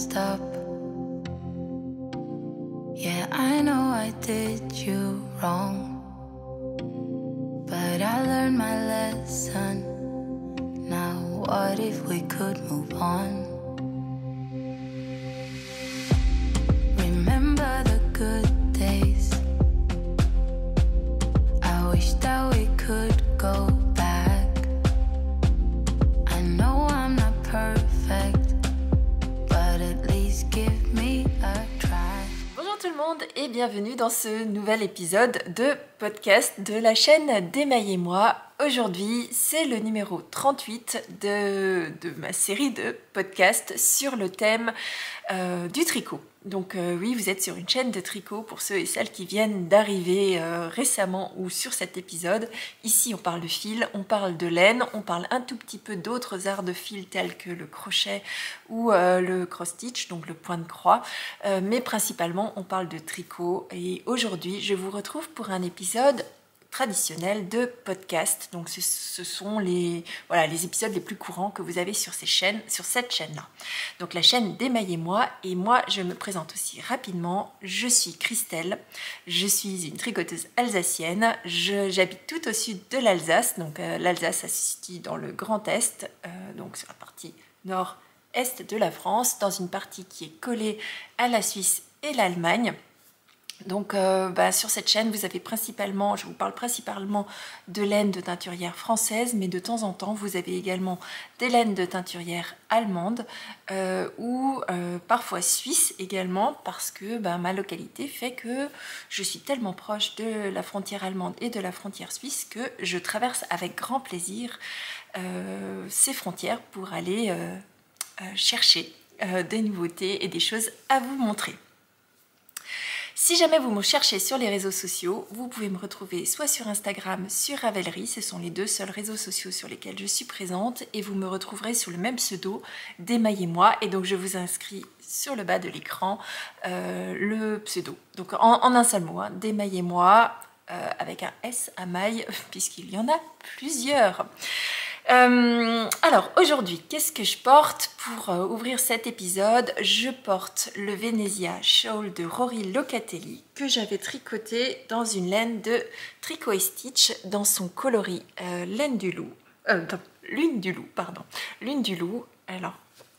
messed up. Yeah, I know I did you wrong, but I learned my lesson. Now what if we could move on? Remember the good days. I wish that we could go back. I know I'm not perfect, but at least give me a try. Bonjour tout le monde et bienvenue dans ce nouvel épisode de podcast de la chaîne d'Emaille-et-moi. Aujourd'hui, c'est le numéro 38 de ma série de podcasts sur le thème du tricot. Donc oui, vous êtes sur une chaîne de tricot pour ceux et celles qui viennent d'arriver récemment ou sur cet épisode. Ici, on parle de fil, on parle de laine, on parle un tout petit peu d'autres arts de fil tels que le crochet ou le cross-stitch, donc le point de croix. Mais principalement, on parle de tricot. Et aujourd'hui, je vous retrouve pour un épisode traditionnel de podcast. Donc ce sont les épisodes les plus courants que vous avez sur cette chaîne-là. Donc la chaîne d'Emaille-et-moi, et moi je me présente aussi rapidement. Je suis Christelle, je suis une tricoteuse alsacienne, j'habite tout au sud de l'Alsace. Donc l'Alsace ça se situe dans le Grand Est, donc sur la partie nord-est de la France, dans une partie qui est collée à la Suisse et l'Allemagne. Donc sur cette chaîne, je vous parle principalement de laine de teinturière française, mais de temps en temps, vous avez également des laines de teinturière allemandes ou parfois suisses également, parce que ma localité fait que je suis tellement proche de la frontière allemande et de la frontière suisse que je traverse avec grand plaisir ces frontières pour aller chercher des nouveautés et des choses à vous montrer. Si jamais vous me cherchez sur les réseaux sociaux, vous pouvez me retrouver soit sur Instagram, sur Ravelry, ce sont les deux seuls réseaux sociaux sur lesquels je suis présente, et vous me retrouverez sous le même pseudo d'Emaille-et-moi, et donc je vous inscris sur le bas de l'écran le pseudo. Donc en un seul mot, d'Emaille-et-moi, avec un S à maille, puisqu'il y en a plusieurs. Alors aujourd'hui, qu'est-ce que je porte pour ouvrir cet épisode? Je porte le Venezia Shawl de Rory Locatelli que j'avais tricoté dans une laine de Tricot & Stitch dans son coloris Lune du loup. Lune du loup. Alors,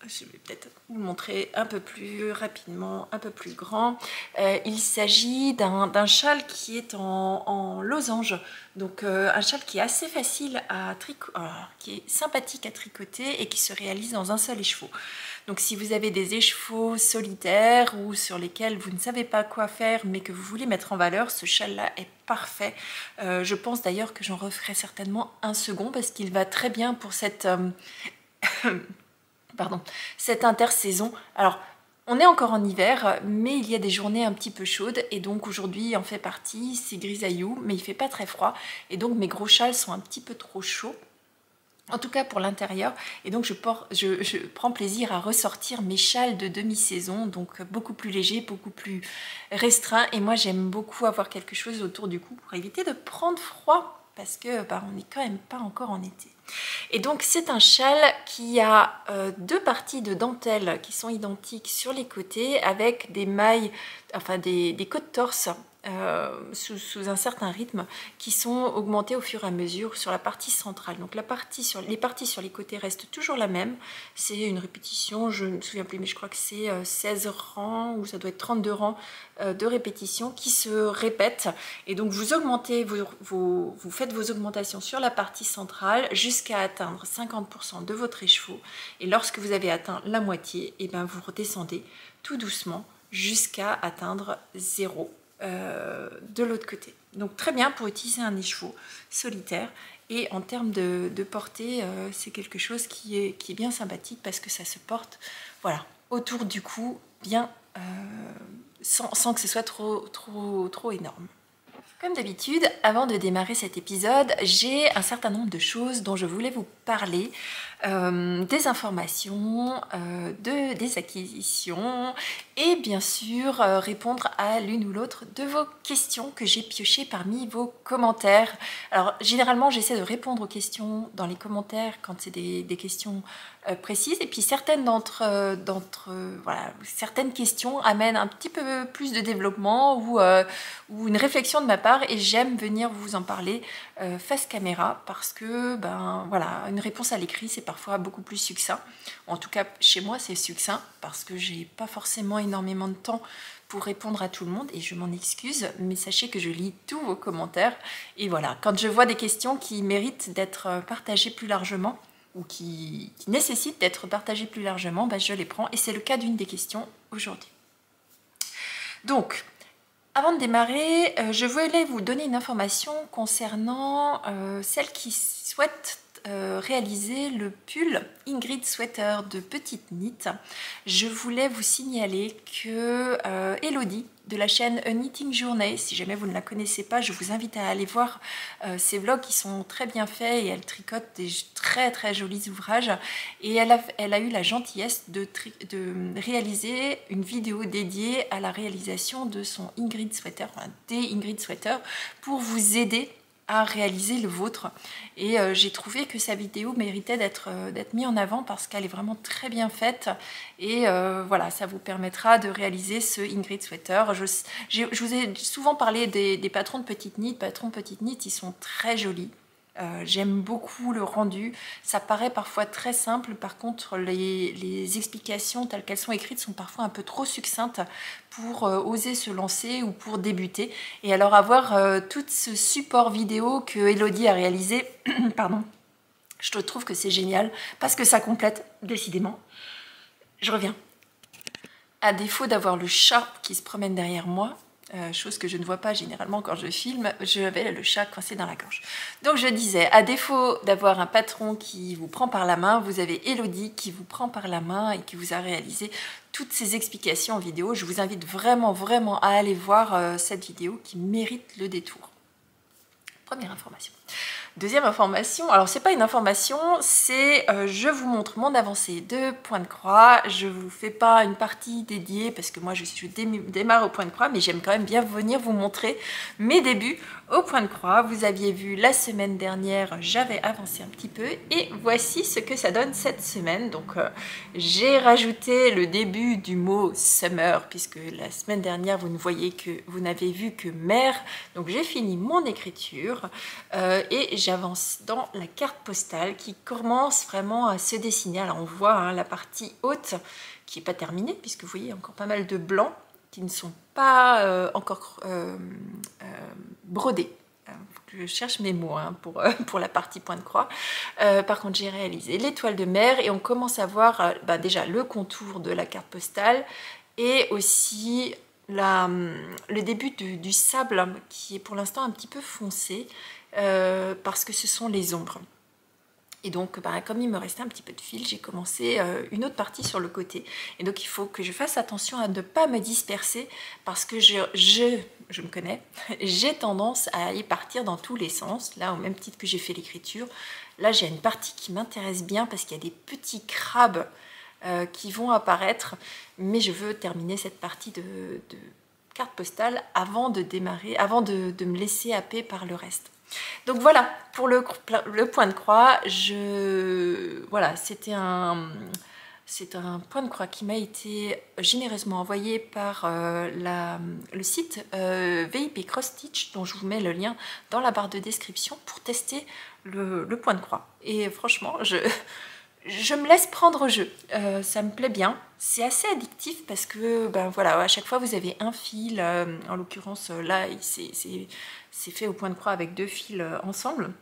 je vais peut-être vous montrer un peu plus rapidement, un peu plus grand. Il s'agit d'un châle qui est en losange, donc un châle qui est assez facile à tricoter, qui est sympathique à tricoter et qui se réalise dans un seul écheveau. Donc si vous avez des écheveaux solitaires ou sur lesquels vous ne savez pas quoi faire mais que vous voulez mettre en valeur, ce châle-là est parfait. Je pense d'ailleurs que j'en referai certainement un second parce qu'il va très bien pour cette intersaison. Alors, on est encore en hiver, mais il y a des journées un petit peu chaudes, et donc aujourd'hui, il en fait partie, c'est grisaillou, mais il fait pas très froid, et donc mes gros châles sont un petit peu trop chauds, en tout cas pour l'intérieur, et donc je prends plaisir à ressortir mes châles de demi-saison, donc beaucoup plus légers, beaucoup plus restreints, et moi j'aime beaucoup avoir quelque chose autour du cou pour éviter de prendre froid, parce que on n'est quand même pas encore en été. Et donc c'est un châle qui a deux parties de dentelle qui sont identiques sur les côtés, avec des mailles, enfin des côtes torse sous un certain rythme, qui sont augmentées au fur et à mesure sur la partie centrale. Donc les parties sur les côtés restent toujours la même. C'est une répétition, je ne me souviens plus, mais je crois que c'est 16 rangs, ou ça doit être 32 rangs de répétitions qui se répètent. Et donc vous augmentez, vous faites vos augmentations sur la partie centrale jusqu'à atteindre 50% de votre écheveau. Et lorsque vous avez atteint la moitié, et vous redescendez tout doucement jusqu'à atteindre 0 de l'autre côté. Donc très bien pour utiliser un écheveau solitaire, et en termes de portée, c'est quelque chose qui est bien sympathique parce que ça se porte autour du cou, bien sans que ce soit trop énorme. Comme d'habitude, avant de démarrer cet épisode, j'ai un certain nombre de choses dont je voulais vous parler, des informations, des acquisitions et bien sûr répondre à l'une ou l'autre de vos questions que j'ai piochées parmi vos commentaires. Alors généralement j'essaie de répondre aux questions dans les commentaires quand c'est des questions précises, et puis certaines certaines questions amènent un petit peu plus de développement ou une réflexion de ma part, et j'aime venir vous en parler face caméra parce que une réponse à l'écrit c'est parfois beaucoup plus succinct. En tout cas chez moi c'est succinct parce que j'ai pas forcément énormément de temps pour répondre à tout le monde, et je m'en excuse, mais sachez que je lis tous vos commentaires, et voilà, quand je vois des questions qui méritent d'être partagées plus largement ou qui nécessitent d'être partagées plus largement, je les prends, et c'est le cas d'une des questions aujourd'hui. Donc, avant de démarrer, je voulais vous donner une information concernant celles qui souhaitent réaliser le pull Ingrid Sweater de Petite Knit. Je voulais vous signaler que Elodie de la chaîne A Knitting Journey, si jamais vous ne la connaissez pas, je vous invite à aller voir ses vlogs qui sont très bien faits, et elle tricote des très très jolis ouvrages, et elle a eu la gentillesse de réaliser une vidéo dédiée à la réalisation de son Ingrid Sweater, des Ingrid Sweater, pour vous aider à réaliser le vôtre, et j'ai trouvé que sa vidéo méritait d'être mise en avant parce qu'elle est vraiment très bien faite, et voilà, ça vous permettra de réaliser ce Ingrid Sweater. Je vous ai souvent parlé des patrons de Petite Knit. Ils sont très jolis. J'aime beaucoup le rendu, ça paraît parfois très simple, par contre les explications telles qu'elles sont écrites sont parfois un peu trop succinctes pour oser se lancer ou pour débuter. Et alors avoir tout ce support vidéo que Elodie a réalisé, pardon, je trouve que c'est génial parce que ça complète décidément. Je reviens. À défaut d'avoir le chat qui se promène derrière moi, chose que je ne vois pas généralement quand je filme, j'avais le chat coincé dans la gorge. Donc je disais, à défaut d'avoir un patron qui vous prend par la main, vous avez Elodie qui vous prend par la main et qui vous a réalisé toutes ces explications en vidéo. Je vous invite vraiment à aller voir cette vidéo qui mérite le détour. Première information. Deuxième information, alors c'est pas une information, c'est je vous montre mon avancée de point de croix. Je vous fais pas une partie dédiée parce que moi je démarre au point de croix, mais j'aime quand même bien venir vous montrer mes débuts au point de croix. Vous aviez vu la semaine dernière, j'avais avancé un petit peu, et voici ce que ça donne cette semaine. Donc j'ai rajouté le début du mot summer, puisque la semaine dernière vous n'avez vu que mer, donc j'ai fini mon écriture et j'avance dans la carte postale qui commence vraiment à se dessiner. Alors on voit la partie haute qui n'est pas terminée, puisque vous voyez encore pas mal de blancs qui ne sont pas encore brodés. Je cherche mes mots pour la partie point de croix. Par contre, j'ai réalisé l'étoile de mer, et on commence à voir déjà le contour de la carte postale, et aussi le début du sable qui est pour l'instant un petit peu foncé parce que ce sont les ombres. Et donc, comme il me restait un petit peu de fil, j'ai commencé une autre partie sur le côté. Et donc, il faut que je fasse attention à ne pas me disperser parce que je me connais, j'ai tendance à aller partir dans tous les sens. Là, au même titre que j'ai fait l'écriture, là, j'ai une partie qui m'intéresse bien parce qu'il y a des petits crabes qui vont apparaître. Mais je veux terminer cette partie de carte postale avant de démarrer, avant de me laisser happer par le reste. Donc voilà, pour le point de croix, voilà, c'est un point de croix qui m'a été généreusement envoyé par le site VIP Cross Stitch, dont je vous mets le lien dans la barre de description pour tester le point de croix. Et franchement, je me laisse prendre au jeu, ça me plaît bien. C'est assez addictif parce que voilà, à chaque fois vous avez un fil, en l'occurrence là c'est fait au point de croix avec 2 fils ensemble,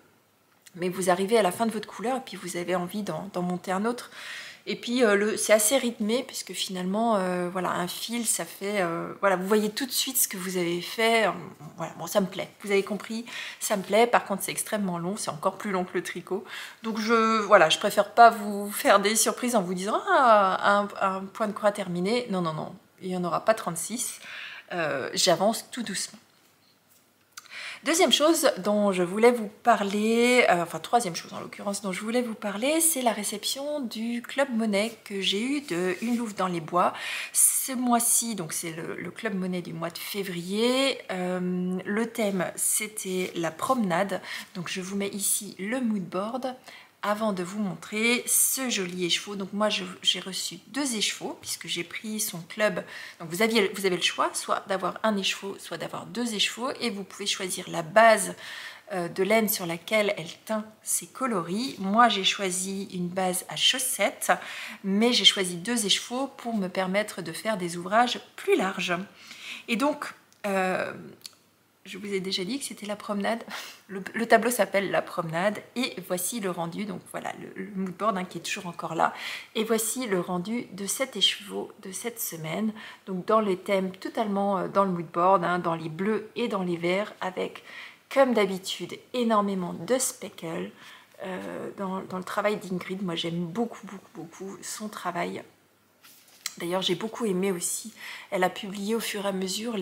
mais vous arrivez à la fin de votre couleur et puis vous avez envie d'en monter un autre. Et puis c'est assez rythmé puisque finalement voilà, un fil ça fait voilà, vous voyez tout de suite ce que vous avez fait. Voilà, bon, ça me plaît, vous avez compris, ça me plaît. Par contre c'est extrêmement long, c'est encore plus long que le tricot, donc voilà, je préfère pas vous faire des surprises en vous disant un point de croix terminé. Non, il n'y en aura pas 36. J'avance tout doucement. Deuxième chose dont je voulais vous parler, enfin troisième chose en l'occurrence dont je voulais vous parler, c'est la réception du Club Monet que j'ai eu de Une Louve dans les Bois. Ce mois-ci, donc c'est le Club Monet du mois de février. Le thème, c'était la promenade. Donc je vous mets ici le mood board avant de vous montrer ce joli écheveau. Donc moi j'ai reçu 2 écheveaux puisque j'ai pris son club. Donc vous avez le choix soit d'avoir un écheveau, soit d'avoir 2 écheveaux, et vous pouvez choisir la base de laine sur laquelle elle teint ses coloris. Moi j'ai choisi une base à chaussettes, mais j'ai choisi 2 écheveaux pour me permettre de faire des ouvrages plus larges. Et donc je vous ai déjà dit que c'était la promenade. Le tableau s'appelle La Promenade et voici le rendu. Donc voilà le mood board qui est toujours encore là. Et voici le rendu de cet écheveau de cette semaine. Donc dans les thèmes totalement dans le mood board, dans les bleus et dans les verts, avec comme d'habitude énormément de speckles. Dans le travail d'Ingrid, moi j'aime beaucoup son travail. D'ailleurs, j'ai beaucoup aimé aussi. Elle a publié au fur et à mesure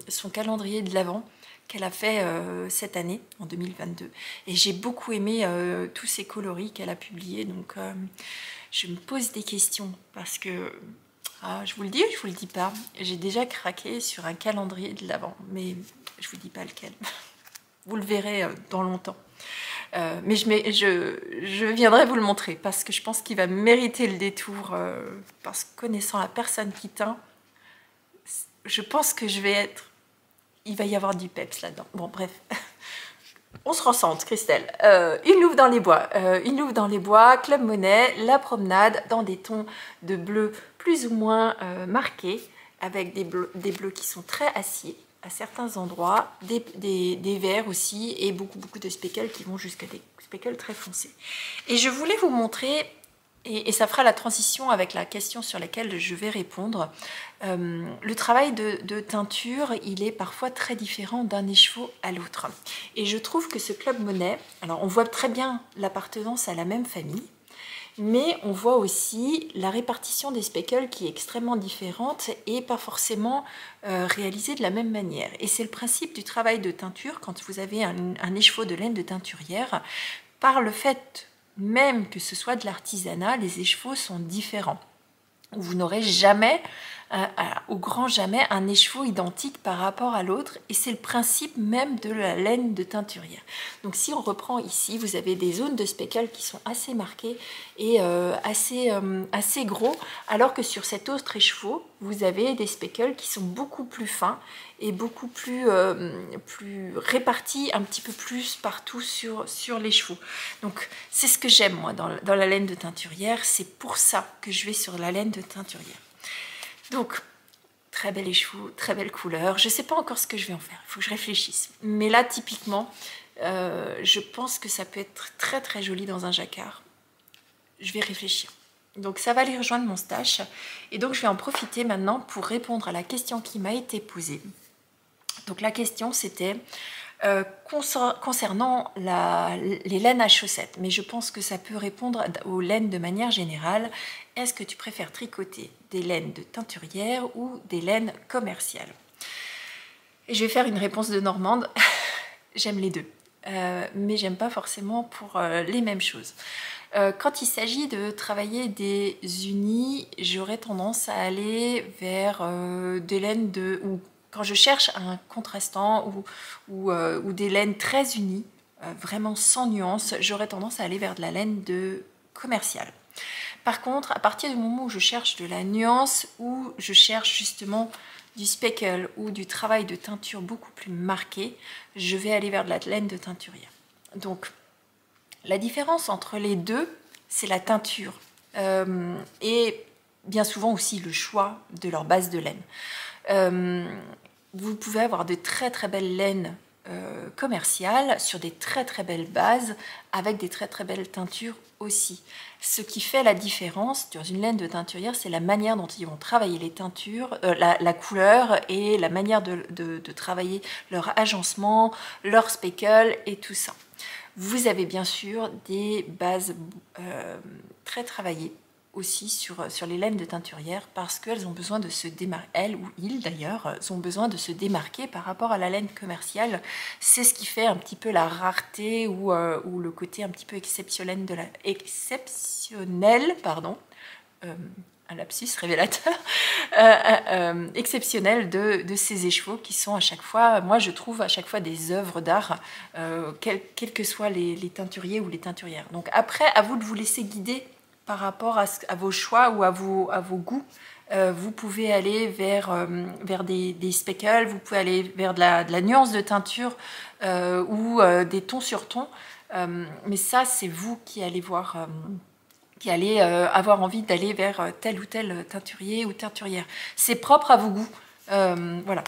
son calendrier de l'Avent qu'elle a fait cette année, en 2022. Et j'ai beaucoup aimé tous ces coloris qu'elle a publiés. Donc, je me pose des questions parce que, je vous le dis ou je vous le dis pas, j'ai déjà craqué sur un calendrier de l'Avent, mais je vous dis pas lequel. Vous le verrez dans longtemps. Mais je viendrai vous le montrer parce que je pense qu'il va mériter le détour parce que connaissant la personne qui teint, je pense que il va y avoir du peps là-dedans. Bon bref, on se recentre Christelle. Une louve dans les bois, Club Monet, La Promenade dans des tons de bleu plus ou moins marqués avec des bleus qui sont très aciers à certains endroits, des verts aussi et beaucoup de speckles qui vont jusqu'à des speckles très foncés. Et je voulais vous montrer, et ça fera la transition avec la question sur laquelle je vais répondre, le travail de teinture, il est parfois très différent d'un écheveau à l'autre. Et je trouve que ce Club Monet, alors on voit très bien l'appartenance à la même famille, mais on voit aussi la répartition des speckles qui est extrêmement différente et pas forcément réalisée de la même manière. Et c'est le principe du travail de teinture quand vous avez un écheveau de laine de teinturière. Par le fait même que ce soit de l'artisanat, les écheveaux sont différents. Vous n'aurez jamais, au grand jamais, un écheveau identique par rapport à l'autre, et c'est le principe même de la laine de teinturière. Donc si on reprend ici, vous avez des zones de speckles qui sont assez marquées et assez gros, alors que sur cet autre écheveau, vous avez des speckles qui sont beaucoup plus fins et beaucoup plus répartis un petit peu plus partout sur l'écheveau. Donc c'est ce que j'aime moi dans la laine de teinturière, c'est pour ça que je vais sur la laine de teinturière. Donc très bel écheveau, très belle couleur, je ne sais pas encore ce que je vais en faire, il faut que je réfléchisse. Mais là typiquement, je pense que ça peut être très joli dans un jacquard. Je vais réfléchir. Donc ça va aller rejoindre mon stash et donc je vais en profiter maintenant pour répondre à la question qui m'a été posée. Donc la question c'était concernant les laines à chaussettes, mais je pense que ça peut répondre aux laines de manière générale. Est-ce que tu préfères tricoter des laines de teinturière ou des laines commerciales? Et je vais faire une réponse de Normande. J'aime les deux, mais j'aime pas forcément pour les mêmes choses. Quand il s'agit de travailler des unis, j'aurais tendance à aller vers des laines ou quand je cherche un contrastant ou des laines très unies, vraiment sans nuance, j'aurais tendance à aller vers de la laine de commerciale. Par contre, à partir du moment où je cherche de la nuance, où je cherche justement du speckle ou du travail de teinture beaucoup plus marqué, je vais aller vers de la laine de teinturière. Donc, la différence entre les deux, c'est la teinture et bien souvent aussi le choix de leur base de laine. Vous pouvez avoir de très belles laines commerciales sur des très belles bases avec des très belles teintures aussi. Ce qui fait la différence dans une laine de teinturière, c'est la manière dont ils vont travailler les teintures, la couleur et la manière de travailler leur agencement, leur speckle et tout ça. Vous avez bien sûr des bases très travaillées aussi sur les laines de teinturière parce qu'elles ont besoin de se démarquer, elles ou ils d'ailleurs, ont besoin de se démarquer par rapport à la laine commerciale. C'est ce qui fait un petit peu la rareté ou le côté un petit peu exceptionnel un lapsus révélateur, exceptionnel de ces écheveaux qui sont à chaque fois, moi je trouve à chaque fois des œuvres d'art, quels que soient les teinturiers ou les teinturières. Donc après, à vous de vous laisser guider par rapport à vos choix ou à vos goûts. Vous pouvez aller vers des speckles, vous pouvez aller vers de la nuance de teinture ou des tons sur tons. Mais ça, c'est vous qui allez voir... qui allez avoir envie d'aller vers tel ou tel teinturier ou teinturière. C'est propre à vos goûts. Voilà.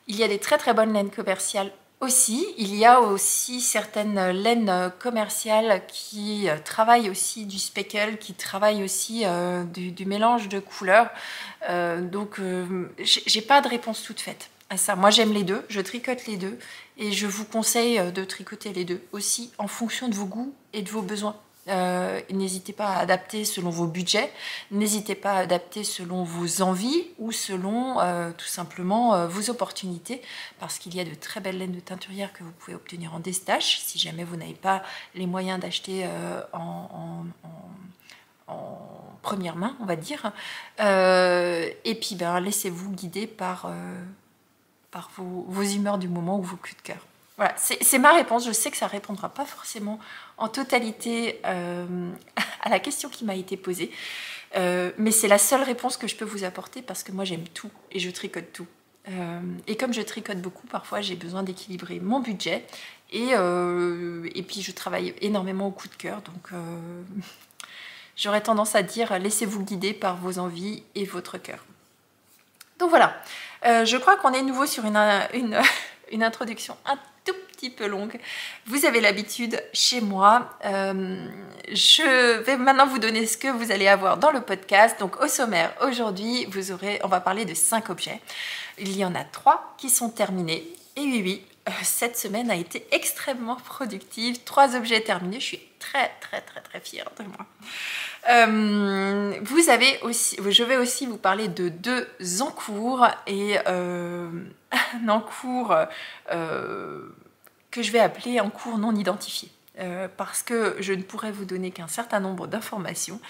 Il y a des très très bonnes laines commerciales aussi. Il y a aussi certaines laines commerciales qui travaillent aussi du speckle, qui travaillent aussi du mélange de couleurs. Donc, j'ai pas de réponse toute faite à ça. Moi, j'aime les deux, je tricote les deux et je vous conseille de tricoter les deux aussi en fonction de vos goûts et de vos besoins. N'hésitez pas à adapter selon vos budgets, n'hésitez pas à adapter selon vos envies ou selon tout simplement vos opportunités, parce qu'il y a de très belles laines de teinturière que vous pouvez obtenir en destache si jamais vous n'avez pas les moyens d'acheter en première main, on va dire. Et puis laissez-vous guider par vos humeurs du moment ou vos coups de cœur. Voilà, c'est ma réponse. Je sais que ça ne répondra pas forcément en totalité à la question qui m'a été posée. Mais c'est la seule réponse que je peux vous apporter parce que moi j'aime tout et je tricote tout. Et comme je tricote beaucoup, parfois j'ai besoin d'équilibrer mon budget et puis je travaille énormément au coup de cœur. Donc j'aurais tendance à dire laissez-vous guider par vos envies et votre cœur. Donc voilà, je crois qu'on est nouveau sur une introduction un tout petit peu longue. Vous avez l'habitude chez moi. Je vais maintenant vous donner ce que vous allez avoir dans le podcast. Donc au sommaire, aujourd'hui, on va parler de 5 objets. Il y en a 3 qui sont terminés. Et oui, cette semaine a été extrêmement productive. 3 objets terminés. Je suis très, très, très, très fière de moi. Je vais aussi vous parler de 2 encours et un encours que je vais appeler encours non identifié parce que je ne pourrais vous donner qu'un certain nombre d'informations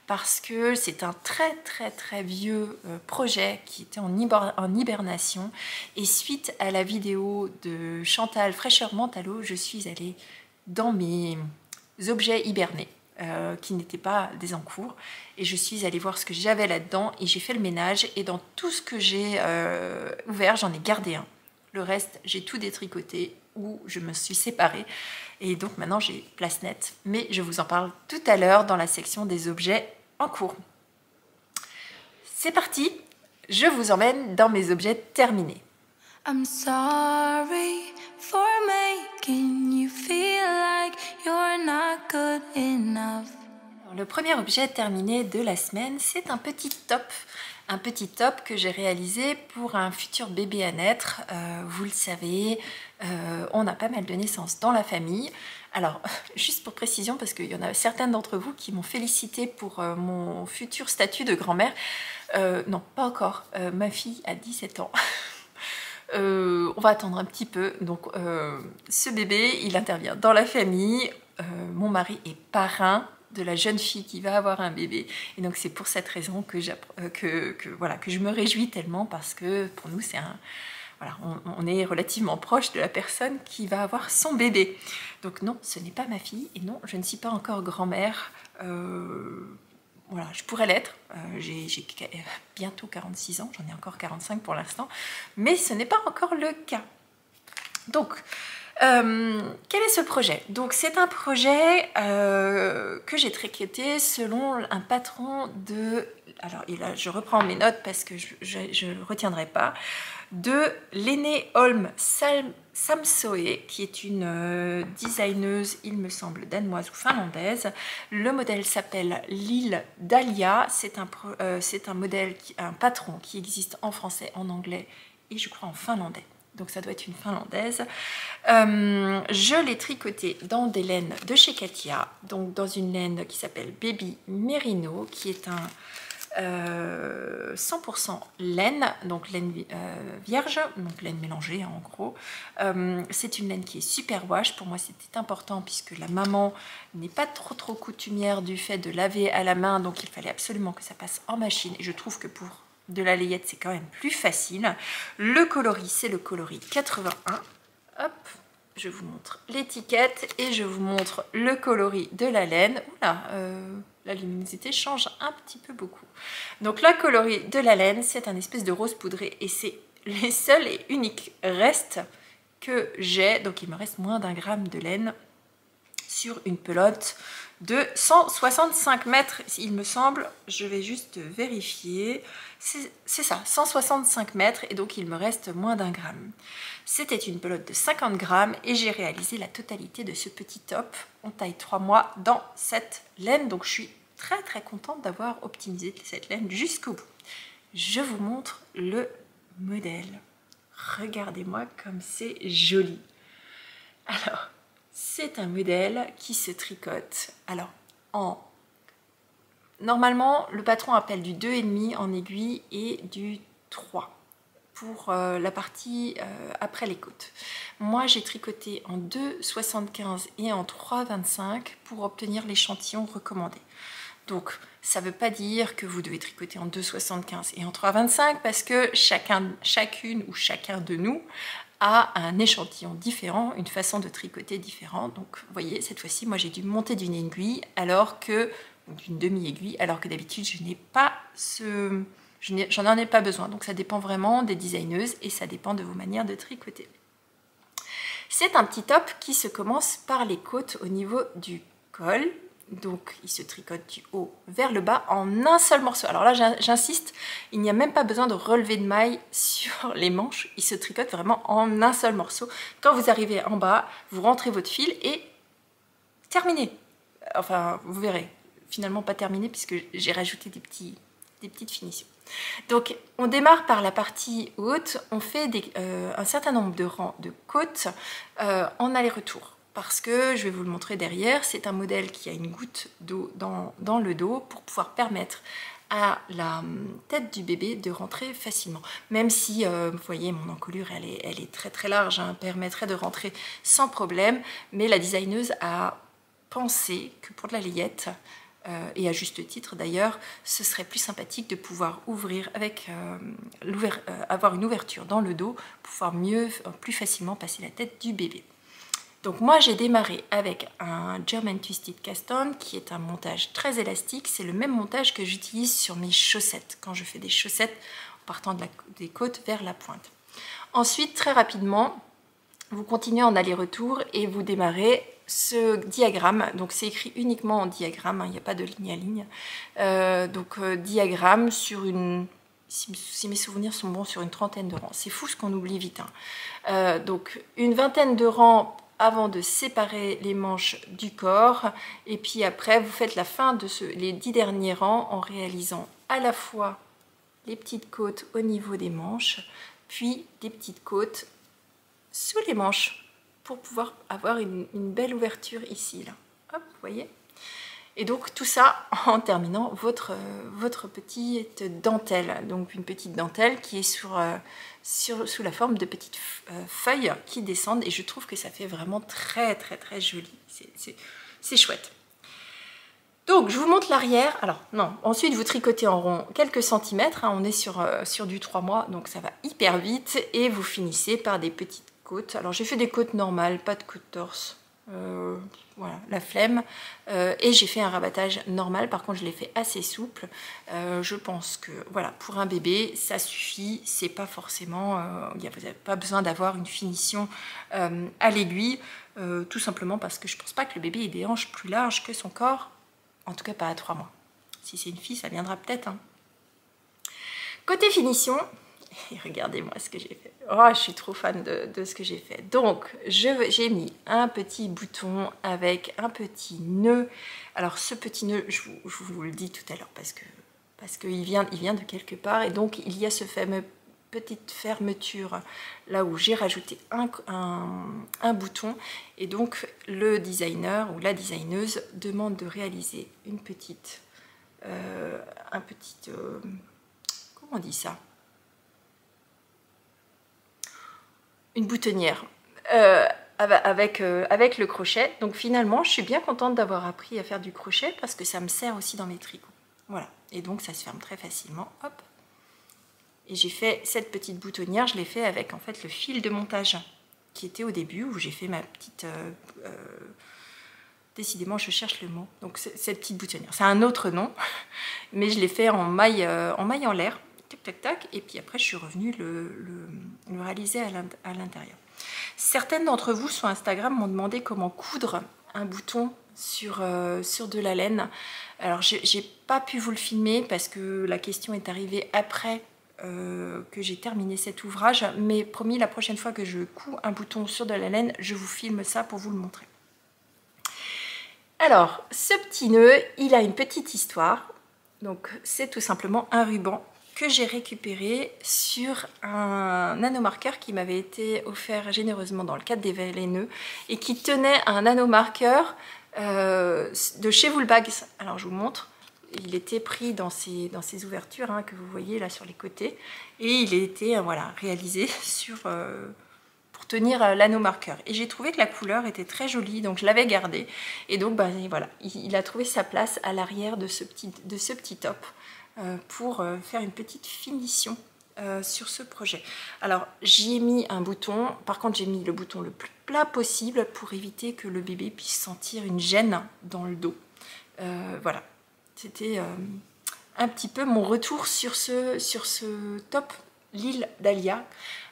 parce que c'est un très très très vieux projet qui était en hibernation et suite à la vidéo de Chantal Fraîcheur-Mentalo, je suis allée dans mes objets hibernés qui n'étaient pas des encours et je suis allée voir ce que j'avais là-dedans et j'ai fait le ménage et dans tout ce que j'ai ouvert, j'en ai gardé un. Le reste, j'ai tout détricoté ou je me suis séparée et donc maintenant j'ai place nette. Mais je vous en parle tout à l'heure dans la section des objets en cours. C'est parti, je vous emmène dans mes objets terminés. I'm sorry for making you feel like you're not good enough. Le premier objet terminé de la semaine, c'est un petit top. Un petit top que j'ai réalisé pour un futur bébé à naître. Vous le savez, on a pas mal de naissances dans la famille. Alors, juste pour précision, parce qu'il y en a certaines d'entre vous qui m'ont félicité pour mon futur statut de grand-mère. Non, pas encore. Ma fille a 17 ans. On va attendre un petit peu. Donc, ce bébé, il intervient dans la famille. Mon mari est parrain de la jeune fille qui va avoir un bébé. Et donc, c'est pour cette raison que je me réjouis tellement parce que pour nous, c'est un... Voilà, on est relativement proche de la personne qui va avoir son bébé. Donc non, ce n'est pas ma fille. Et non, je ne suis pas encore grand-mère. Voilà, je pourrais l'être. J'ai bientôt 46 ans, j'en ai encore 45 pour l'instant, mais ce n'est pas encore le cas. Donc, quel est ce projet? Donc, c'est un projet que j'ai tricoté selon un patron de... Alors, et là, je reprends mes notes parce que je ne retiendrai pas. De Lene Holm Samsoe, qui est une designeuse, il me semble, danoise ou finlandaise. Le modèle s'appelle l'île d'Alia. C'est un modèle, un patron qui existe en français, en anglais et je crois en finlandais. donc ça doit être une finlandaise. Je l'ai tricoté dans des laines de chez Katia, donc dans une laine qui s'appelle Baby Merino, qui est un 100% laine, donc laine vierge, donc laine mélangée en gros. C'est une laine qui est super wash. Pour moi c'était important puisque la maman n'est pas trop coutumière du fait de laver à la main, donc il fallait absolument que ça passe en machine, et je trouve que pour de la layette c'est quand même plus facile. Le coloris, c'est le coloris 81. Hop, je vous montre l'étiquette et je vous montre le coloris de la laine. Oula, la luminosité change un petit peu beaucoup. Donc le coloris de la laine, c'est un espèce de rose poudré et c'est les seuls et uniques restes que j'ai. Donc il me reste moins d'1 gramme de laine sur une pelote de 165 mètres, il me semble. Je vais juste vérifier. C'est ça, 165 mètres, et donc il me reste moins d'1 gramme. C'était une pelote de 50 grammes et j'ai réalisé la totalité de ce petit top en taille 3 mois dans cette laine. Donc je suis très contente d'avoir optimisé cette laine jusqu'au bout. Je vous montre le modèle. Regardez-moi comme c'est joli. Alors, c'est un modèle qui se tricote. Alors, normalement, le patron appelle du 2,5 en aiguille et du 3 pour la partie après les côtes. Moi, j'ai tricoté en 2,75 et en 3,25 pour obtenir l'échantillon recommandé. Donc, ça ne veut pas dire que vous devez tricoter en 2,75 et en 3,25 parce que chacune ou chacun de nous a un échantillon différent, une façon de tricoter différente. Donc, vous voyez, cette fois-ci, moi, j'ai dû monter d'une aiguille alors que d'une demi-aiguille, alors que d'habitude, je n'ai pas j'en ai pas besoin. Donc, ça dépend vraiment des designeuses et ça dépend de vos manières de tricoter. C'est un petit top qui se commence par les côtes au niveau du col. Donc, il se tricote du haut vers le bas en un seul morceau. Alors là, j'insiste, il n'y a même pas besoin de relever de maille sur les manches. Il se tricote vraiment en un seul morceau. Quand vous arrivez en bas, vous rentrez votre fil et terminé. Enfin, vous verrez. Finalement, pas terminé puisque j'ai rajouté des petites finitions. Donc, on démarre par la partie haute. On fait un certain nombre de rangs de côtes en aller-retour. Parce que, je vais vous le montrer derrière, c'est un modèle qui a une goutte d'eau dans le dos pour pouvoir permettre à la tête du bébé de rentrer facilement. Même si, vous voyez, mon encolure, elle est très large, hein, permettrait de rentrer sans problème. Mais la designeuse a pensé que pour de la layette, et à juste titre d'ailleurs, ce serait plus sympathique de pouvoir ouvrir avec avoir une ouverture dans le dos pour pouvoir plus facilement passer la tête du bébé. Donc moi j'ai démarré avec un German Twisted Cast-On qui est un montage très élastique. C'est le même montage que j'utilise sur mes chaussettes, quand je fais des chaussettes en partant des côtes vers la pointe. Ensuite, très rapidement, vous continuez en aller-retour et vous démarrez ce diagramme. Donc c'est écrit uniquement en diagramme, hein, il n'y a pas de ligne à ligne. Diagramme sur une... Si mes souvenirs sont bons, sur une 30aine de rangs. C'est fou ce qu'on oublie vite. Hein. Donc une 20aine de rangs avant de séparer les manches du corps, et puis après vous faites la fin de les 10 derniers rangs en réalisant à la fois les petites côtes au niveau des manches, puis des petites côtes sous les manches pour pouvoir avoir une belle ouverture ici, là. Hop, vous voyez. Et donc tout ça en terminant votre petite dentelle, donc une petite dentelle qui est sous la forme de petites feuilles qui descendent, et je trouve que ça fait vraiment très joli, c'est chouette. Donc je vous montre l'arrière. Alors non, ensuite vous tricotez en rond quelques centimètres, hein, on est sur du 3 mois, donc ça va hyper vite, et vous finissez par des petites côtes. Alors j'ai fait des côtes normales, pas de côtes torse. Voilà, la flemme, et j'ai fait un rabattage normal. Par contre je l'ai fait assez souple. Je pense que voilà, pour un bébé ça suffit, c'est pas forcément vous n'avez pas besoin d'avoir une finition à l'aiguille, tout simplement parce que je pense pas que le bébé ait des hanches plus larges que son corps, en tout cas pas à 3 mois. Si c'est une fille, ça viendra peut-être, hein. Côté finition, et regardez-moi ce que j'ai fait. Oh, je suis trop fan de ce que j'ai fait. Donc, j'ai mis un petit bouton avec un petit nœud. Alors, ce petit nœud, je vous le dis tout à l'heure parce qu'il vient de quelque part. Et donc, il y a ce fameux petite fermeture là où j'ai rajouté un bouton. Et donc le designer ou la designeuse demande de réaliser une petite... comment on dit ça? Une boutonnière avec le crochet. Donc finalement, je suis bien contente d'avoir appris à faire du crochet parce que ça me sert aussi dans mes tricots. Voilà, et donc ça se ferme très facilement. Hop. Et j'ai fait cette petite boutonnière, je l'ai fait avec en fait le fil de montage qui était au début où j'ai fait ma petite... décidément, je cherche le mot. Donc cette petite boutonnière, c'est un autre nom, mais je l'ai fait en maille en l'air. Tac, tac, tac, et puis après je suis revenue le réaliser à l'intérieur. Certaines d'entre vous sur Instagram m'ont demandé comment coudre un bouton sur de la laine. Alors j'ai pas pu vous le filmer parce que la question est arrivée après que j'ai terminé cet ouvrage, mais promis, la prochaine fois que je couds un bouton sur de la laine, je vous filme ça pour vous le montrer. Alors, ce petit nœud, il a une petite histoire. Donc c'est tout simplement un ruban que j'ai récupéré sur un nanomarqueur qui m'avait été offert généreusement dans le cadre des Véléneux et qui tenait un nanomarqueur de chez Woolbags. Alors je vous montre, il était pris dans ces ouvertures hein, que vous voyez là sur les côtés et il était voilà, réalisé pour tenir l'anneau-marqueur. Et j'ai trouvé que la couleur était très jolie, donc je l'avais gardé. Et donc bah, voilà, il a trouvé sa place à l'arrière de ce petit top. Pour faire une petite finition sur ce projet. Alors j'y ai mis un bouton, par contre j'ai mis le bouton le plus plat possible pour éviter que le bébé puisse sentir une gêne dans le dos. Voilà, c'était un petit peu mon retour sur ce top L'Île Dahlia.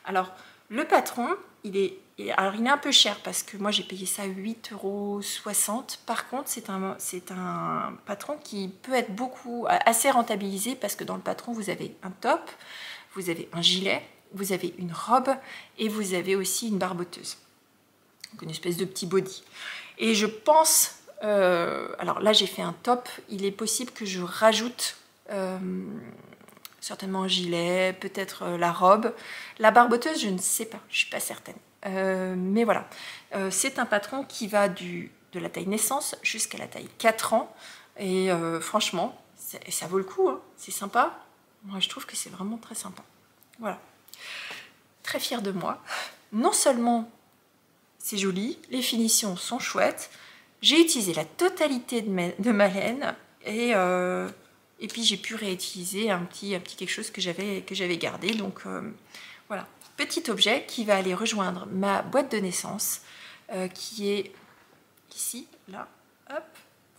Alors le patron, il est un peu cher parce que moi j'ai payé ça 8,60 €. Par contre, c'est un patron qui peut être assez rentabilisé parce que dans le patron, vous avez un top, vous avez un gilet, vous avez une robe et vous avez aussi une barboteuse. Donc une espèce de petit body. Et je pense, alors là j'ai fait un top, il est possible que je rajoute certainement un gilet, peut-être la robe. La barboteuse, je ne sais pas, je ne suis pas certaine. Mais voilà, c'est un patron qui va de la taille naissance jusqu'à la taille 4 ans. Et franchement, ça vaut le coup, hein. C'est sympa. Moi, je trouve que c'est vraiment très sympa. Voilà. Très fière de moi. Non seulement c'est joli, les finitions sont chouettes, j'ai utilisé la totalité de ma laine et puis j'ai pu réutiliser un petit quelque chose que j'avais gardé. Donc voilà. Petit objet qui va aller rejoindre ma boîte de naissance qui est ici, là, hop,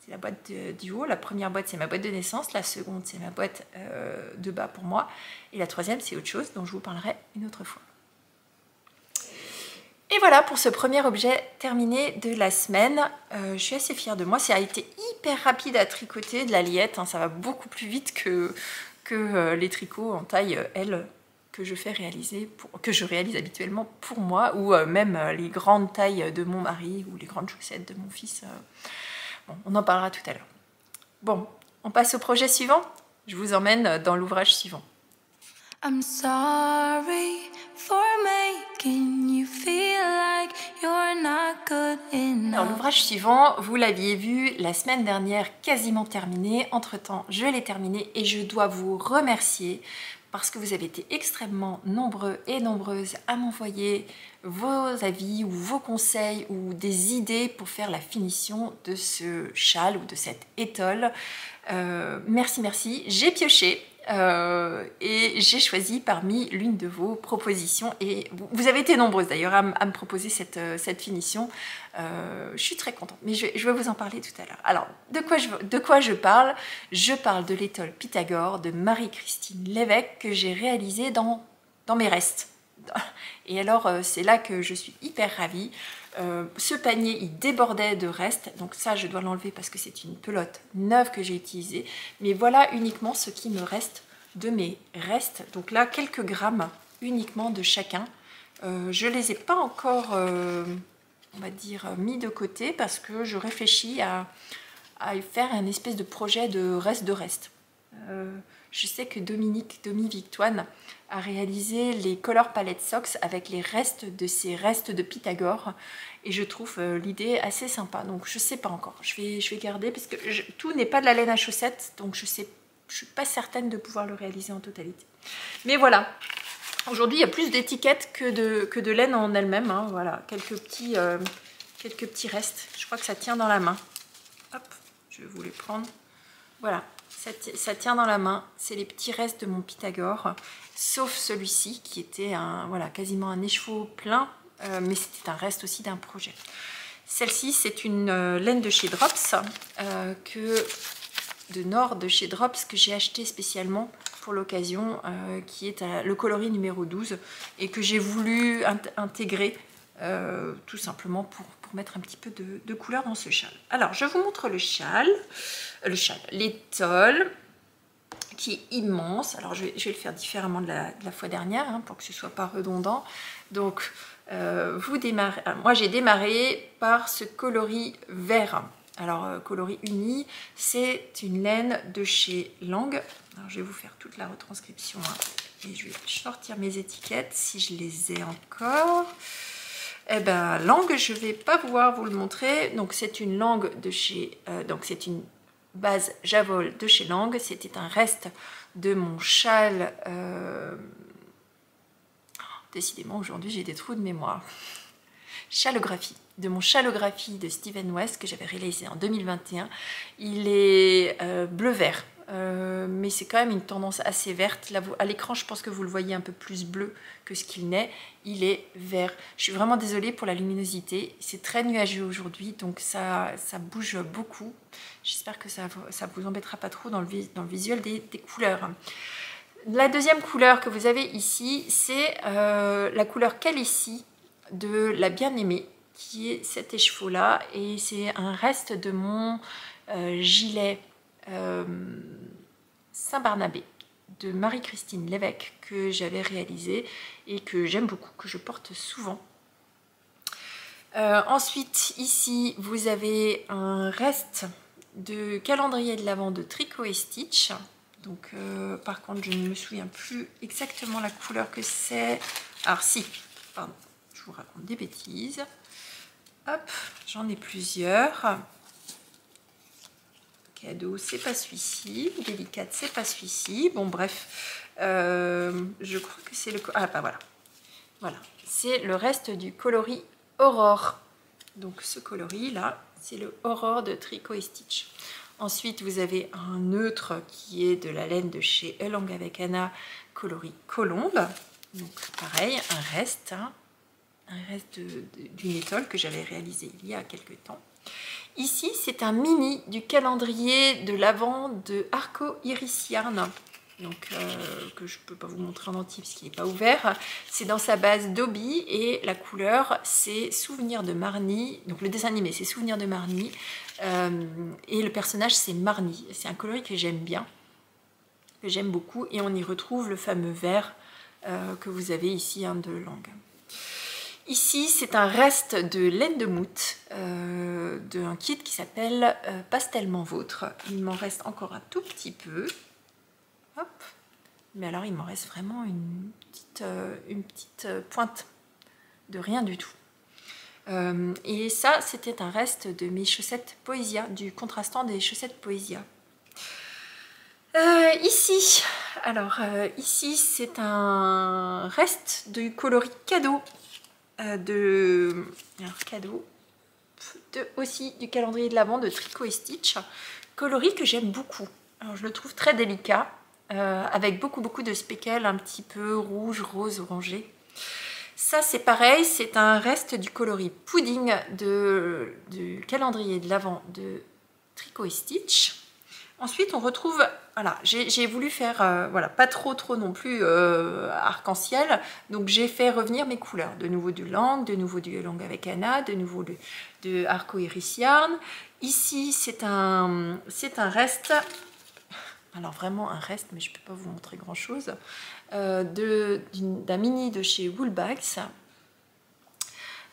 c'est la boîte du haut. La première boîte c'est ma boîte de naissance, la seconde c'est ma boîte de bas pour moi et la troisième c'est autre chose dont je vous parlerai une autre fois. Et voilà pour ce premier objet terminé de la semaine. Je suis assez fière de moi, ça a été hyper rapide à tricoter, de la liette, hein, ça va beaucoup plus vite que les tricots en taille L que je réalise habituellement pour moi, ou même les grandes tailles de mon mari ou les grandes chaussettes de mon fils. Bon, on en parlera tout à l'heure. Bon, on passe au projet suivant. Je vous emmène dans l'ouvrage suivant. I'm sorry for making you feel like you're not good enough. Alors l'ouvrage suivant, vous l'aviez vu la semaine dernière, quasiment terminé. Entre-temps, je l'ai terminé et je dois vous remercier parce que vous avez été extrêmement nombreux et nombreuses à m'envoyer vos avis ou vos conseils ou des idées pour faire la finition de ce châle ou de cette étole. Merci, merci. J'ai pioché et j'ai choisi parmi l'une de vos propositions et vous avez été nombreuses d'ailleurs à me proposer cette finition. Je suis très contente, mais je vais vous en parler tout à l'heure. Alors, de quoi je parle? Je parle de l'étole Pythagore de Marie-Christine Lévesque que j'ai réalisée dans mes restes. Et alors, c'est là que je suis hyper ravie. Ce panier, il débordait de restes, donc ça, je dois l'enlever parce que c'est une pelote neuve que j'ai utilisée. Mais voilà uniquement ce qui me reste de mes restes. Donc là, quelques grammes uniquement de chacun. Je ne les ai pas encore, on va dire, mis de côté parce que je réfléchis à faire un espèce de projet de reste. Je sais que Domi Victoine a réalisé les Color Palette Socks avec les restes de ces restes de Pythagore et je trouve l'idée assez sympa. Donc je sais pas encore, je vais garder parce que tout n'est pas de la laine à chaussettes, donc je suis pas certaine de pouvoir le réaliser en totalité. Mais voilà, aujourd'hui il y a plus d'étiquettes que de laine en elle-même. Hein. Voilà, quelques petits restes. Je crois que ça tient dans la main. Hop, je vais vous les prendre. Voilà. Ça tient dans la main, c'est les petits restes de mon Pythagore, sauf celui-ci qui était voilà, quasiment un écheveau plein, mais c'était un reste aussi d'un projet. Celle-ci, c'est une laine de chez Drops, de Nord de chez Drops, que j'ai acheté spécialement pour l'occasion, qui est le coloris numéro 12, et que j'ai voulu intégrer tout simplement pour mettre un petit peu de couleur dans ce châle. Alors, je vous montre le châle, l'étole, qui est immense. Alors, je vais le faire différemment de la fois dernière, hein, pour que ce ne soit pas redondant. Donc, moi, j'ai démarré par ce coloris vert. Alors, coloris uni, c'est une laine de chez Lang. Alors, je vais vous faire toute la retranscription, hein, et je vais sortir mes étiquettes si je les ai encore. Eh ben, langue, je ne vais pas pouvoir vous le montrer. Donc, c'est une langue de chez... donc, c'est une base Javol de chez Lang. C'était un reste de mon châle... Décidément, aujourd'hui, j'ai des trous de mémoire. Chalographie. De mon chalographie de Steven West que j'avais réalisé en 2021. Il est bleu-vert. Mais c'est quand même une tendance assez verte. Là, à l'écran, je pense que vous le voyez un peu plus bleu que ce qu'il n'est. Il est vert. Je suis vraiment désolée pour la luminosité. C'est très nuageux aujourd'hui, donc ça bouge beaucoup. J'espère que ça vous embêtera pas trop dans le visuel des couleurs. La deuxième couleur que vous avez ici, c'est la couleur Calici de la Bien-Aimée, qui est cet écheveau-là. Et c'est un reste de mon gilet Saint-Barnabé de Marie-Christine Lévesque que j'avais réalisé et que j'aime beaucoup, que je porte souvent. Ensuite, ici, vous avez un reste de calendrier de l'Avent de Tricot & Stitch. Donc, par contre, je ne me souviens plus exactement la couleur que c'est. Alors, si, pardon, je vous raconte des bêtises. Hop, j'en ai plusieurs. Cadeau, c'est pas celui-ci. Délicate, c'est pas celui-ci. Bon, bref, je crois que c'est le... Ah, bah voilà. Voilà, c'est le reste du coloris Aurore. Donc, ce coloris-là, c'est le Aurore de Tricot & Stitch. Ensuite, vous avez un neutre qui est de la laine de chez Elang avec Anna, coloris Colombe. Donc, pareil, un reste d'une étole que j'avais réalisée il y a quelques temps. Ici, c'est un mini du calendrier de l'Avent de Arco Iris Yarn, donc que je ne peux pas vous montrer en entier parce qu'il n'est pas ouvert. C'est dans sa base Dobby et la couleur, c'est Souvenir de Marnie. Donc le dessin animé, c'est Souvenir de Marnie et le personnage, c'est Marnie. C'est un coloris que j'aime bien, que j'aime beaucoup, et on y retrouve le fameux vert que vous avez ici, hein, de Lang. Ici, c'est un reste de laine de moute d'un kit qui s'appelle Pastellement Vôtre. Il m'en reste encore un tout petit peu. Hop. Mais alors, il m'en reste vraiment une petite pointe de rien du tout. Et ça, c'était un reste de mes chaussettes Poesia, du contrastant des chaussettes Poesia. Ici, c'est un reste du coloris cadeau. Aussi du calendrier de l'Avent de Tricot & Stitch, coloris que j'aime beaucoup. Alors, je le trouve très délicat, avec beaucoup de speckles un petit peu rouge, rose, orangé. Ça, c'est pareil, c'est un reste du coloris pudding du calendrier de l'Avent de Tricot & Stitch. Ensuite, on retrouve, voilà, j'ai voulu faire, voilà, pas trop non plus arc-en-ciel, donc j'ai fait revenir mes couleurs, de nouveau du Lang, de nouveau du Lang avec Anna, de nouveau de Arco Iris Yarn. Ici, c'est un reste, alors vraiment un reste, mais je ne peux pas vous montrer grand-chose, d'un mini de chez Woolbags.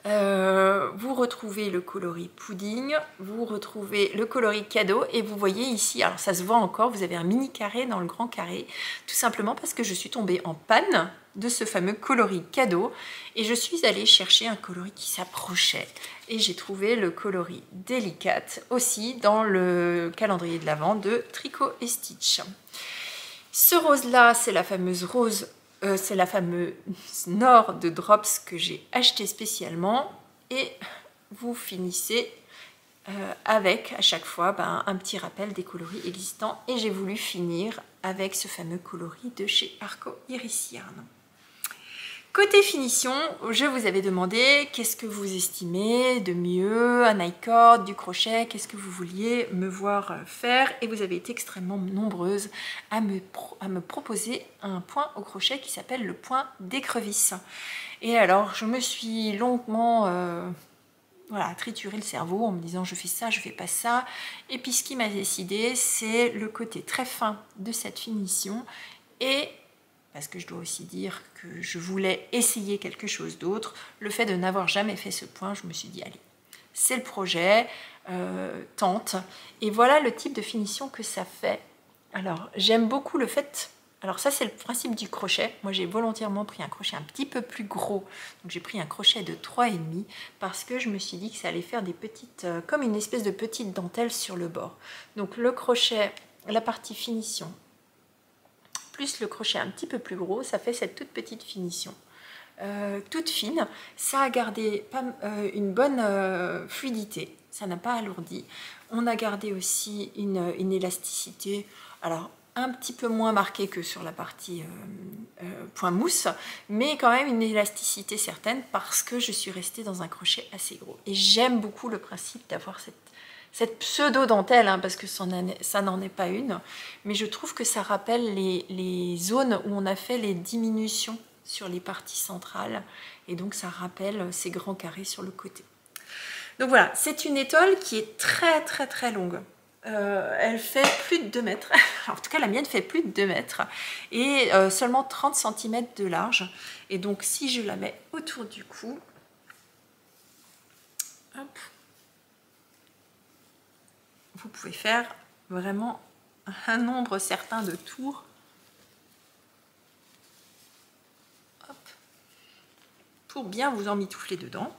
Vous retrouvez le coloris pudding, vous retrouvez le coloris cadeau et vous voyez ici, alors ça se voit encore, vous avez un mini carré dans le grand carré, tout simplement parce que je suis tombée en panne de ce fameux coloris cadeau et je suis allée chercher un coloris qui s'approchait et j'ai trouvé le coloris délicate aussi dans le calendrier de l'Avent de Tricot et Stitch. Ce rose là, c'est la fameuse rose. C'est la fameuse Nord de Drops que j'ai acheté spécialement et vous finissez avec à chaque fois un petit rappel des coloris existants et j'ai voulu finir avec ce fameux coloris de chez Arco Iris Yarn. Côté finition, je vous avais demandé qu'est-ce que vous estimez de mieux, un i-cord, du crochet, qu'est-ce que vous vouliez me voir faire et vous avez été extrêmement nombreuses à me proposer un point au crochet qui s'appelle le point d'écrevisse. Et alors je me suis longuement trituré le cerveau en me disant je fais ça, je fais pas ça et puis ce qui m'a décidé c'est le côté très fin de cette finition et parce que je dois aussi dire que je voulais essayer quelque chose d'autre, le fait de n'avoir jamais fait ce point, je me suis dit, allez, c'est le projet, tente. Et voilà le type de finition que ça fait. Alors, j'aime beaucoup le fait... Alors ça, c'est le principe du crochet. Moi, j'ai volontairement pris un crochet un petit peu plus gros. Donc, j'ai pris un crochet de 3,5 parce que je me suis dit que ça allait faire des petites... comme une espèce de petite dentelle sur le bord. Donc, le crochet, la partie finition, plus le crochet un petit peu plus gros, ça fait cette toute petite finition. Toute fine, ça a gardé une bonne fluidité, ça n'a pas alourdi. On a gardé aussi une élasticité, alors un petit peu moins marquée que sur la partie point mousse, mais quand même une élasticité certaine parce que je suis restée dans un crochet assez gros. Et j'aime beaucoup le principe d'avoir cette pseudo-dentelle, parce que ça n'en est pas une, mais je trouve que ça rappelle les zones où on a fait les diminutions sur les parties centrales, et donc ça rappelle ces grands carrés sur le côté. Donc voilà, c'est une étole qui est très très très longue. Elle fait plus de 2 mètres, en tout cas la mienne fait plus de 2 mètres, et seulement 30 cm de large, et donc si je la mets autour du cou, hop, vous pouvez faire vraiment un nombre certain de tours. Hop, pour bien vous emmitoufler dedans.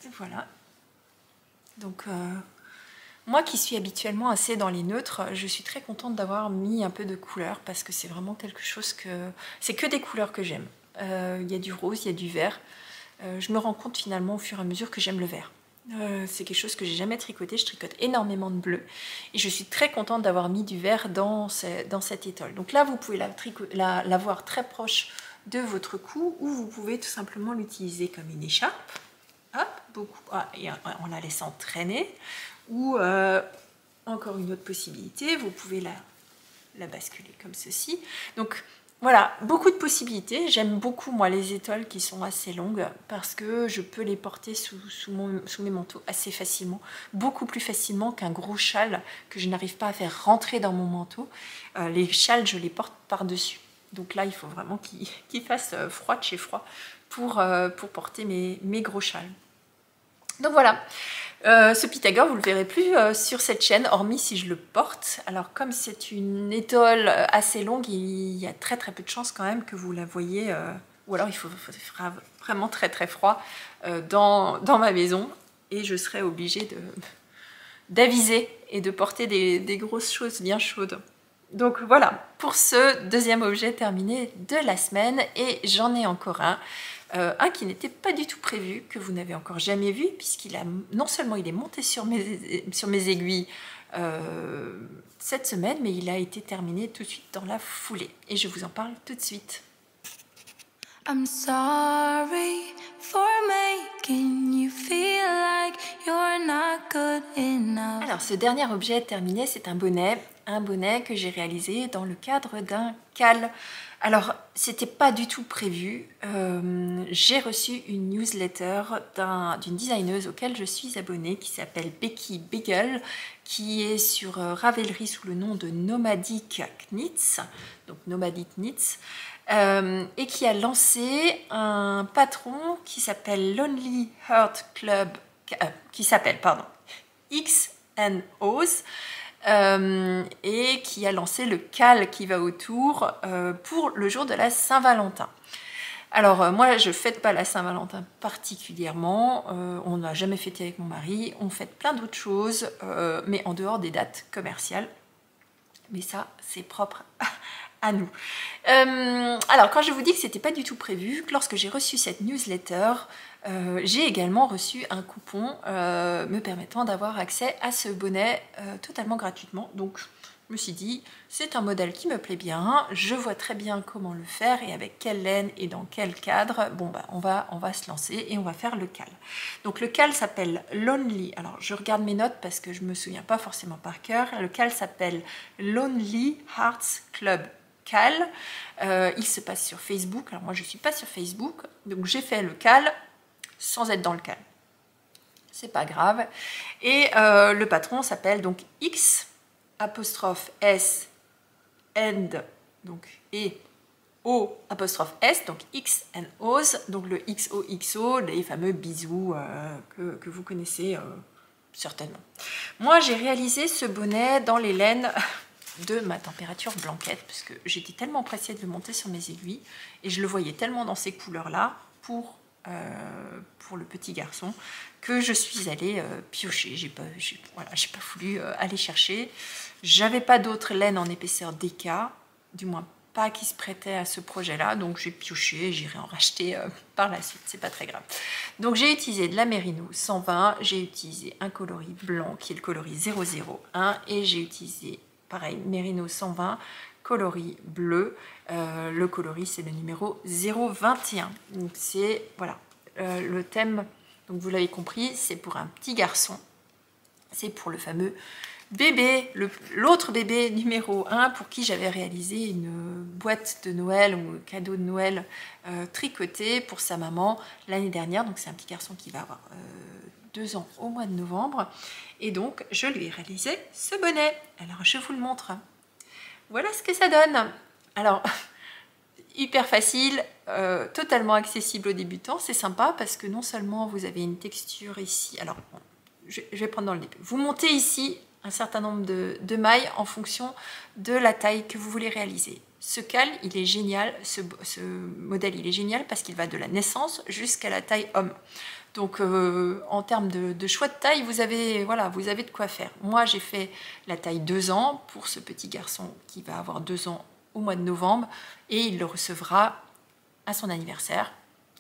Et voilà. Donc, moi qui suis habituellement assez dans les neutres, je suis très contente d'avoir mis un peu de couleur parce que c'est vraiment quelque chose que... C'est que des couleurs que j'aime. Il y a du rose, il y a du vert. Je me rends compte finalement au fur et à mesure que j'aime le vert. C'est quelque chose que j'ai jamais tricoté, je tricote énormément de bleu et je suis très contente d'avoir mis du vert dans cette étole. Donc là vous pouvez la voir très proche de votre cou ou vous pouvez tout simplement l'utiliser comme une écharpe, hop, en la laissant traîner, ou encore une autre possibilité, vous pouvez la basculer comme ceci. Donc voilà, beaucoup de possibilités. J'aime beaucoup, moi, les étoiles qui sont assez longues parce que je peux les porter sous mes manteaux assez facilement, beaucoup plus facilement qu'un gros châle que je n'arrive pas à faire rentrer dans mon manteau. Les châles, je les porte par-dessus. Donc là, il faut vraiment qu'il fasse froid de chez froid pour porter mes gros châles. Donc voilà. Ce Pythagore, vous ne le verrez plus sur cette chaîne, hormis si je le porte. Alors comme c'est une étole assez longue, il y a très très peu de chances quand même que vous la voyez, ou alors il fera vraiment très très froid dans ma maison, et je serai obligée d'aviser et de porter des grosses choses bien chaudes. Donc voilà, pour ce deuxième objet terminé de la semaine, et j'en ai encore un qui n'était pas du tout prévu, que vous n'avez encore jamais vu, puisqu'il a non seulement il est monté sur mes aiguilles cette semaine, mais il a été terminé tout de suite dans la foulée. Et je vous en parle tout de suite. I'm sorry for making you feel like you're not good enough. Alors ce dernier objet terminé, c'est un bonnet que j'ai réalisé dans le cadre d'un cal. Alors, c'était pas du tout prévu. J'ai reçu une newsletter d'une designeuse auquel je suis abonnée qui s'appelle Becky Beagle, qui est sur Ravelry sous le nom de Nomadic Knits, donc Nomadic Knits. et qui a lancé un patron qui s'appelle Lonely Heart Club, qui s'appelle, pardon, X&O's, et qui a lancé le cal qui va autour pour le jour de la Saint-Valentin. Alors moi je fête pas la Saint-Valentin particulièrement, on n'a jamais fêté avec mon mari, on fête plein d'autres choses, mais en dehors des dates commerciales. Mais ça c'est propre à nous. Alors quand je vous dis que c'était pas du tout prévu, que lorsque j'ai reçu cette newsletter, j'ai également reçu un coupon me permettant d'avoir accès à ce bonnet totalement gratuitement. Donc je me suis dit, c'est un modèle qui me plaît bien, je vois très bien comment le faire et avec quelle laine et dans quel cadre. Bon, bah, on va se lancer et on va faire le cal. Donc le cal s'appelle Lonely, alors je regarde mes notes parce que je ne me souviens pas forcément par cœur. Le cal s'appelle Lonely Hearts Club Cal. Il se passe sur Facebook, alors moi je ne suis pas sur Facebook, donc j'ai fait le cal sans être dans le cal. C'est pas grave. Et le patron s'appelle donc X apostrophe S and donc et O apostrophe S, donc X and O's, donc le XOXO, les fameux bisous que vous connaissez certainement. Moi j'ai réalisé ce bonnet dans les laines de ma température blanquette parce que j'étais tellement pressée de le monter sur mes aiguilles et je le voyais tellement dans ces couleurs là pour le petit garçon que je suis allée piocher. J'ai pas voulu aller chercher. J'avais pas d'autres laines en épaisseur DK, du moins pas qui se prêtaient à ce projet-là, donc j'ai pioché, j'irai en racheter par la suite, c'est pas très grave. Donc j'ai utilisé de la Merino 120, j'ai utilisé un coloris blanc qui est le coloris 001 et j'ai utilisé pareil Merino 120 coloris bleu, le coloris c'est le numéro 021. Donc c'est voilà le thème, donc vous l'avez compris, c'est pour un petit garçon, c'est pour le fameux bébé, l'autre bébé numéro 1 pour qui j'avais réalisé une boîte de Noël ou cadeau de Noël tricoté pour sa maman l'année dernière. Donc c'est un petit garçon qui va avoir 2 ans au mois de novembre et donc je lui ai réalisé ce bonnet. Alors je vous le montre. Voilà ce que ça donne. Alors hyper facile, totalement accessible aux débutants, c'est sympa parce que non seulement vous avez une texture ici, alors bon, je vais prendre dans le début. Vous montez ici un certain nombre de mailles en fonction de la taille que vous voulez réaliser. Ce cal, il est génial, ce modèle, il est génial parce qu'il va de la naissance jusqu'à la taille homme. Donc en termes de choix de taille, vous avez de quoi faire. Moi, j'ai fait la taille 2 ans pour ce petit garçon qui va avoir 2 ans au mois de novembre et il le recevra à son anniversaire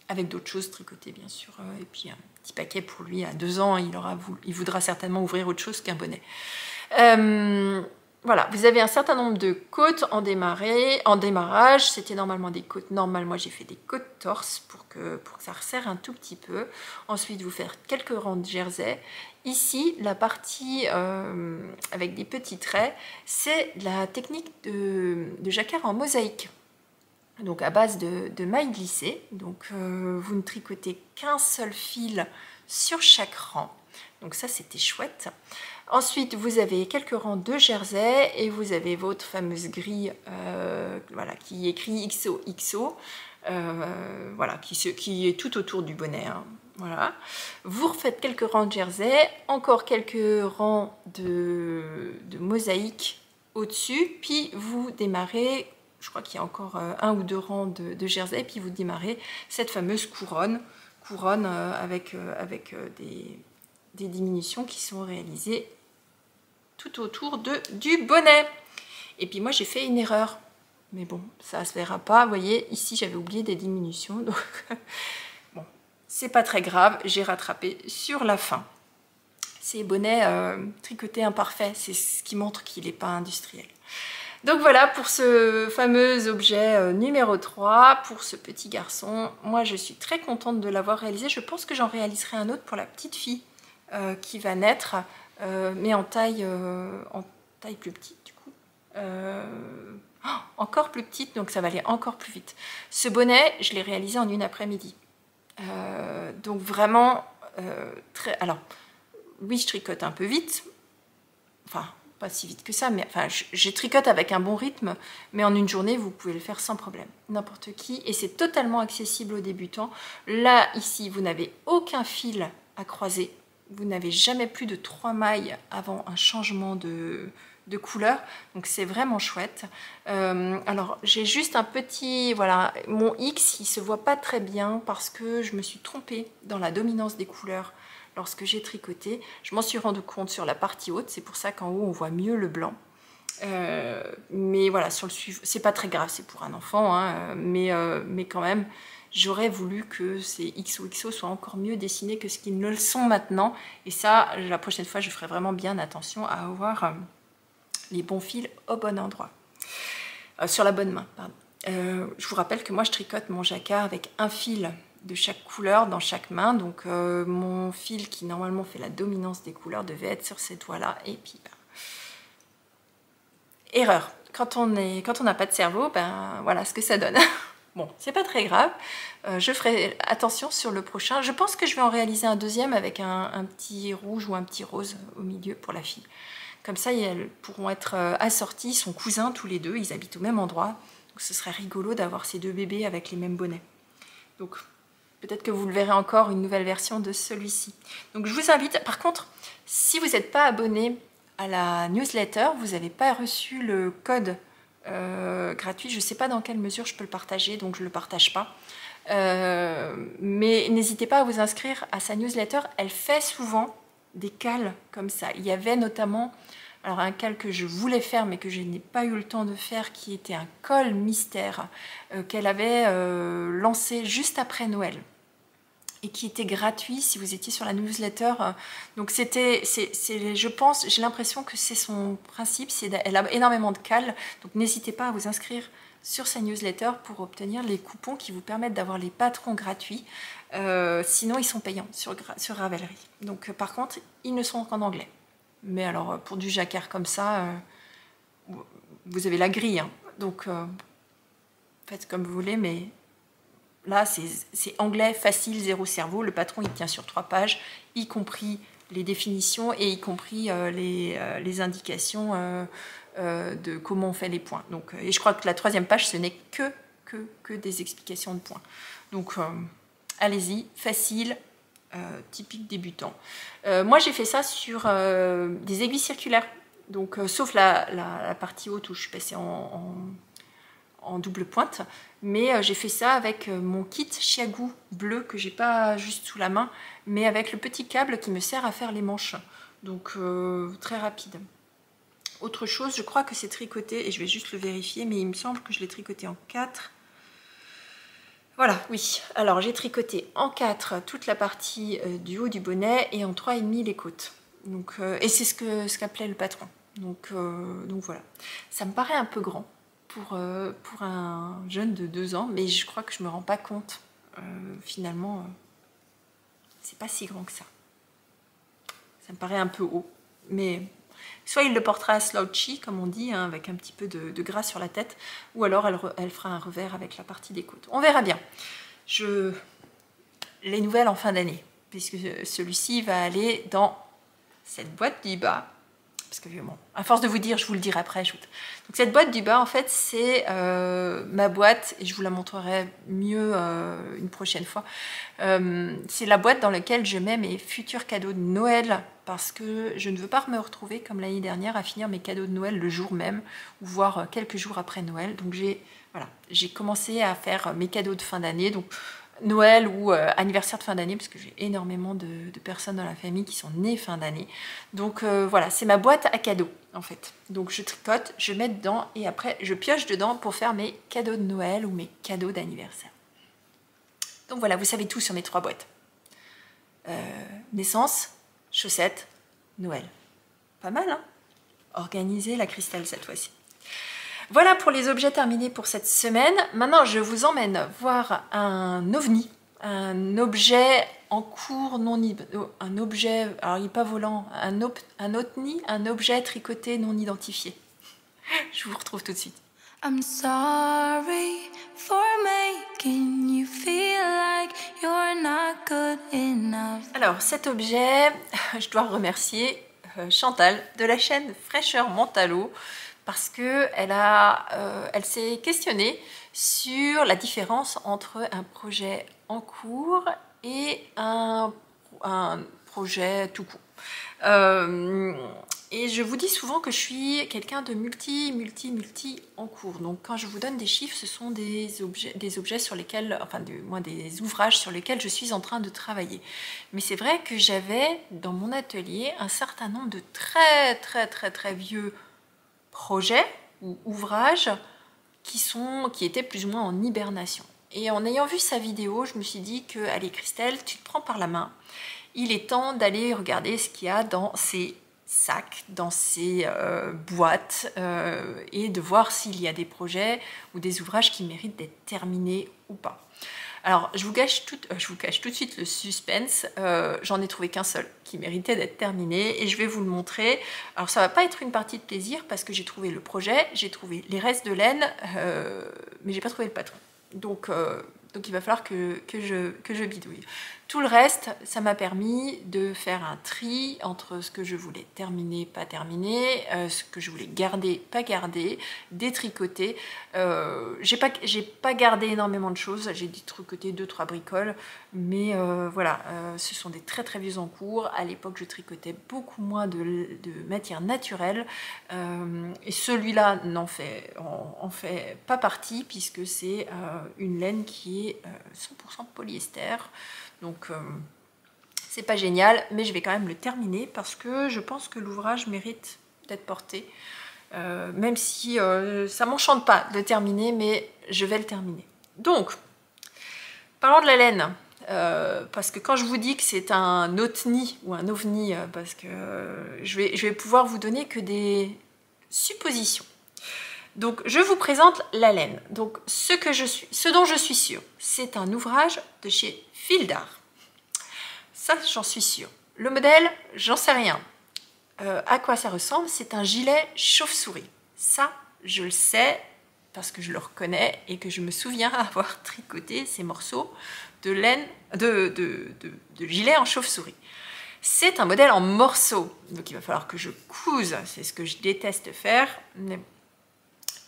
avec d'autres choses tricotées bien sûr et puis un petit paquet pour lui à 2 ans, il voudra certainement ouvrir autre chose qu'un bonnet. Voilà, vous avez un certain nombre de côtes en démarrage, c'était normalement des côtes normales, moi j'ai fait des côtes torse pour que ça resserre un tout petit peu. Ensuite vous faites quelques rangs de jersey. Ici la partie avec des petits traits, c'est la technique de jacquard en mosaïque. Donc à base de mailles glissées, donc vous ne tricotez qu'un seul fil sur chaque rang, donc ça c'était chouette. Ensuite vous avez quelques rangs de jersey et vous avez votre fameuse grille voilà, qui écrit XOXO, voilà, qui est tout autour du bonnet, hein. Voilà. Vous refaites quelques rangs de jersey, encore quelques rangs de mosaïque au-dessus, puis vous démarrez. Je crois qu'il y a encore 1 ou 2 rangs de jersey, puis vous démarrez cette fameuse couronne avec des diminutions qui sont réalisées tout autour du bonnet. Et puis moi j'ai fait une erreur, mais bon, ça se verra pas. Vous voyez, ici j'avais oublié des diminutions, donc bon, c'est pas très grave, j'ai rattrapé sur la fin. Ces bonnets tricotés imparfaits, c'est ce qui montre qu'il n'est pas industriel. Donc voilà pour ce fameux objet numéro 3, pour ce petit garçon. Moi je suis très contente de l'avoir réalisé. Je pense que j'en réaliserai un autre pour la petite fille qui va naître, mais en taille plus petite du coup. Encore plus petite, donc ça va aller encore plus vite. Ce bonnet, je l'ai réalisé en une après-midi. Donc vraiment très... Alors, oui, je tricote un peu vite. Enfin... pas si vite que ça, mais enfin, j'ai tricote avec un bon rythme, mais en une journée, vous pouvez le faire sans problème. N'importe qui, et c'est totalement accessible aux débutants. Là, ici, vous n'avez aucun fil à croiser. Vous n'avez jamais plus de 3 mailles avant un changement de couleur, donc c'est vraiment chouette. Alors j'ai juste un petit, voilà, mon X il se voit pas très bien parce que je me suis trompée dans la dominance des couleurs lorsque j'ai tricoté. Je m'en suis rendu compte sur la partie haute, c'est pour ça qu'en haut on voit mieux le blanc. Mais voilà, sur le suivant, c'est pas très grave, c'est pour un enfant, hein, mais quand même, j'aurais voulu que ces XOXO soient encore mieux dessinés que ce qu'ils ne le sont maintenant. Et ça, la prochaine fois, je ferai vraiment bien attention à avoir les bons fils au bon endroit. Sur la bonne main, pardon. Je vous rappelle que moi, je tricote mon jacquard avec un fil de chaque couleur dans chaque main. Donc, mon fil qui normalement fait la dominance des couleurs devait être sur cette doigt-là. Et puis, erreur. Quand on n'a pas de cerveau, ben voilà ce que ça donne. Bon, c'est pas très grave. Je ferai attention sur le prochain. Je pense que je vais en réaliser un deuxième avec un petit rouge ou un petit rose au milieu pour la fille. Comme ça, elles pourront être assorties. Ils sont cousins tous les deux. Ils habitent au même endroit. Donc, ce serait rigolo d'avoir ces deux bébés avec les mêmes bonnets. Donc, peut-être que vous le verrez encore, une nouvelle version de celui-ci. Donc, je vous invite. Par contre, si vous n'êtes pas abonné à la newsletter, vous n'avez pas reçu le code gratuit. Je ne sais pas dans quelle mesure je peux le partager, donc je ne le partage pas. Mais n'hésitez pas à vous inscrire à sa newsletter. Elle fait souvent des cales comme ça. Il y avait notamment alors un cal que je voulais faire mais que je n'ai pas eu le temps de faire, qui était un col mystère qu'elle avait lancé juste après Noël et qui était gratuit si vous étiez sur la newsletter. Donc je pense, j'ai l'impression que c'est son principe, elle a énormément de cales, donc n'hésitez pas à vous inscrire sur sa newsletter pour obtenir les coupons qui vous permettent d'avoir les patrons gratuits. Sinon, ils sont payants sur Ravelry. Donc, par contre, ils ne sont qu'en anglais. Mais alors, pour du jacquard comme ça, vous avez la grille. Hein. Donc, faites comme vous voulez, mais là, c'est anglais facile, zéro cerveau. Le patron, il tient sur 3 pages, y compris les définitions et y compris les indications de comment on fait les points. Donc, et je crois que la 3e page, ce n'est que des explications de points. Donc, allez-y, facile, typique débutant. Moi, j'ai fait ça sur des aiguilles circulaires. Donc, sauf la partie haute où je suis passée en double pointe. Mais j'ai fait ça avec mon kit Chiagou bleu que j'ai pas juste sous la main, mais avec le petit câble qui me sert à faire les manches. Donc, très rapide. Autre chose, je crois que c'est tricoté, et je vais juste le vérifier, mais il me semble que je l'ai tricoté en 4. Voilà, oui. Alors, j'ai tricoté en 4 toute la partie du haut du bonnet et en 3,5 les côtes. Donc, et c'est ce qu'appelait le patron. Donc voilà. Ça me paraît un peu grand pour un jeune de 2 ans, mais je crois que je me rends pas compte. Finalement, c'est pas si grand que ça. Ça me paraît un peu haut, mais soit il le portera à slouchy, comme on dit, hein, avec un petit peu de gras sur la tête, ou alors elle fera un revers avec la partie des côtes. On verra bien. Les nouvelles en fin d'année, puisque celui-ci va aller dans cette boîte du bas. Parce que, bon, à force de vous dire, je vous le dirai après. Donc cette boîte du bas, en fait, c'est ma boîte, et je vous la montrerai mieux une prochaine fois. C'est la boîte dans laquelle je mets mes futurs cadeaux de Noël, parce que je ne veux pas me retrouver comme l'année dernière à finir mes cadeaux de Noël le jour même, ou voire quelques jours après Noël. Donc j'ai commencé à faire mes cadeaux de fin d'année, donc Noël ou anniversaire de fin d'année, parce que j'ai énormément de personnes dans la famille qui sont nées fin d'année. Donc voilà, c'est ma boîte à cadeaux en fait. Donc je tricote, je mets dedans et après je pioche dedans pour faire mes cadeaux de Noël ou mes cadeaux d'anniversaire. Donc voilà, vous savez tout sur mes 3 boîtes. Naissance, chaussettes, Noël. Pas mal, hein? Organisez la cristal cette fois-ci. Voilà pour les objets terminés pour cette semaine. Maintenant, je vous emmène voir un ovni, un objet en cours, un objet, alors il n'est pas volant, un otni, un objet tricoté non identifié. Je vous retrouve tout de suite. I'm sorry for making you feel like you're not good enough. Alors cet objet, je dois remercier Chantal de la chaîne Fraîcheur Mentalo parce que elle s'est questionnée sur la différence entre un projet en cours et un projet tout court. Et je vous dis souvent que je suis quelqu'un de multi en cours. Donc quand je vous donne des chiffres, ce sont des objets sur lesquels, enfin du moins des ouvrages sur lesquels je suis en train de travailler. Mais c'est vrai que j'avais dans mon atelier un certain nombre de très vieux projets ou ouvrages qui étaient plus ou moins en hibernation. Et en ayant vu sa vidéo, je me suis dit que, allez Christelle, tu te prends par la main. Il est temps d'aller regarder ce qu'il y a dans ces sacs, dans ces boîtes et de voir s'il y a des projets ou des ouvrages qui méritent d'être terminés ou pas. Alors, je vous cache tout de suite le suspense. J'en ai trouvé qu'un seul qui méritait d'être terminé et je vais vous le montrer. Alors, ça va pas être une partie de plaisir parce que j'ai trouvé le projet, j'ai trouvé les restes de laine, mais j'ai pas trouvé le patron. Donc il va falloir que je bidouille. Tout le reste, ça m'a permis de faire un tri entre ce que je voulais terminer, pas terminer, ce que je voulais garder, pas garder, détricoter. J'ai pas gardé énormément de choses, j'ai détricoté 2-3 bricoles, mais voilà, ce sont des très vieux en cours. À l'époque, je tricotais beaucoup moins de matière naturelle, et celui-là en fait pas partie, puisque c'est une laine qui est 100% polyester. Donc c'est pas génial, mais je vais quand même le terminer parce que je pense que l'ouvrage mérite d'être porté. Même si ça m'enchante pas de le terminer, mais je vais le terminer. Donc, parlons de la laine. Parce que quand je vous dis que c'est un otni ou un ovni, parce que je vais pouvoir vous donner que des suppositions. Donc je vous présente la laine. Donc ce dont je suis sûre, c'est un ouvrage de chez Fil d'Art. Ça, j'en suis sûre. Le modèle, j'en sais rien. À quoi ça ressemble? C'est un gilet chauve-souris. Ça, je le sais parce que je le reconnais et que je me souviens avoir tricoté ces morceaux de laine, de gilet en chauve-souris. C'est un modèle en morceaux, donc il va falloir que je couse. C'est ce que je déteste faire.